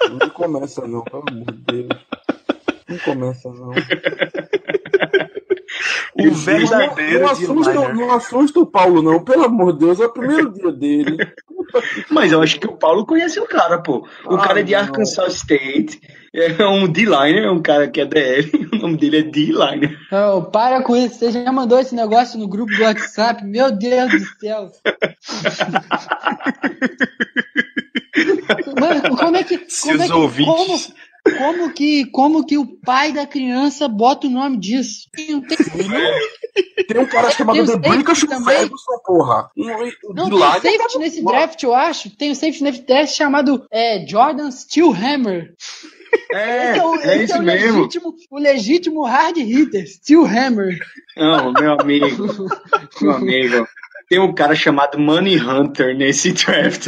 Speaker 4: Não começa não, pelo amor de Deus. Não começa não.
Speaker 2: O verdadeiro
Speaker 4: não assusta o Paulo não, pelo amor de Deus, é o primeiro dia dele.
Speaker 3: Mas eu acho que o Paulo conhece o cara, pô. O cara é de Arkansas State, é um D-liner, é um cara que é DL, o nome dele é D-liner.
Speaker 5: Não, para com isso, você já mandou esse negócio no grupo do WhatsApp, meu Deus do céu. Mano, como que o pai da criança bota o nome disso? Tem
Speaker 4: um cara chamado The Brickers Ferguson, porra.
Speaker 5: Não, tem safety nesse draft, eu acho. Tem um safety nesse draft chamado Jordan Steelhammer.
Speaker 3: Esse é mesmo.
Speaker 5: O legítimo hard hitter, Steelhammer.
Speaker 3: Não, meu amigo. Tem um cara chamado Money Hunter nesse draft.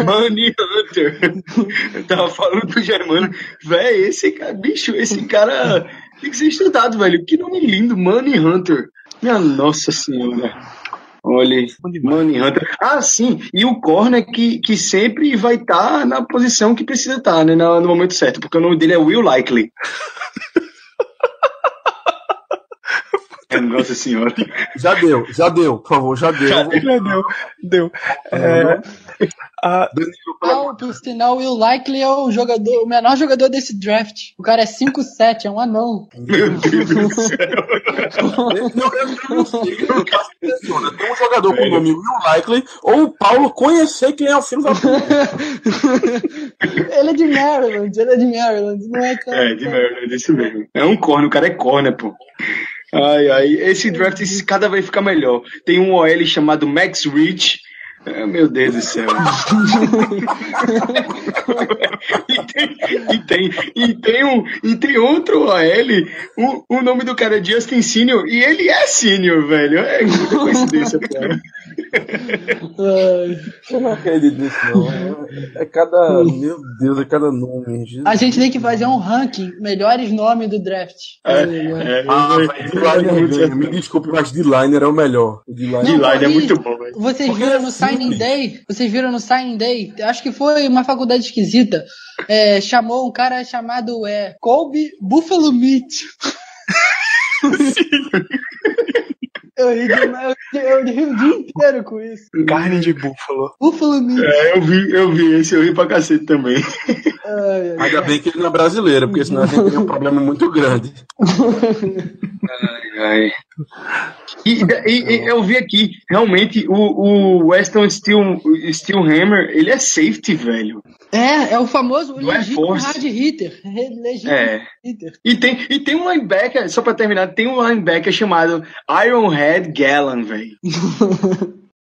Speaker 3: Money Hunter. Eu tava falando pro Germano, velho, esse cara tem que ser estudado, velho. Que nome lindo, Money Hunter. Minha nossa senhora. Olha, Money Hunter. Ah, sim, e o corner que sempre vai estar na posição que precisa estar, né, no momento certo, porque o nome dele é Will Likely. Nossa senhora.
Speaker 4: Já deu, por favor, já deu.
Speaker 2: Deu.
Speaker 5: Por sinal, o Will Likely é o menor jogador desse draft. O cara é 5'7", é um anão.
Speaker 3: Meu Deus do céu.
Speaker 4: Tem um jogador com o nome Will Likely, ou o Paulo conhecer quem é o filho da puta.
Speaker 5: Ele é de Maryland, não é cara.
Speaker 3: É, de Maryland, isso mesmo. É um corner, o cara é corner, pô. Ai, esse draft cada vez fica melhor. Tem um OL chamado Max Rich. Meu Deus do céu. e tem outro OL. O nome do cara é Justin Senior e ele é Senior, velho. É muita coincidência, cara.
Speaker 4: Eu não acredito nisso, não. Meu Deus, é cada nome. Jesus.
Speaker 5: A gente tem que fazer um ranking, melhores nomes do draft.
Speaker 4: Me desculpe, mas D-liner é o melhor.
Speaker 3: D-liner é muito bom, velho.
Speaker 5: Vocês viram no Signing Day? Acho que foi uma faculdade esquisita. Chamou um cara chamado Colby Buffalo Meat. Eu ri demais, eu ri o dia inteiro com isso.
Speaker 2: Carne de búfalo.
Speaker 5: Búfalo meat.
Speaker 3: Eu vi esse, eu ri pra cacete também.
Speaker 4: Ainda bem que ele não é brasileiro, porque senão a gente tem um problema muito grande.
Speaker 3: Ai. E eu vi aqui, realmente, o Weston Steelhammer, ele é safety, velho.
Speaker 5: É o famoso legítimo
Speaker 3: Force.
Speaker 5: hard hitter. Legítimo hitter.
Speaker 3: E tem um linebacker, só pra terminar, tem um linebacker chamado Ironhead Gallen, velho.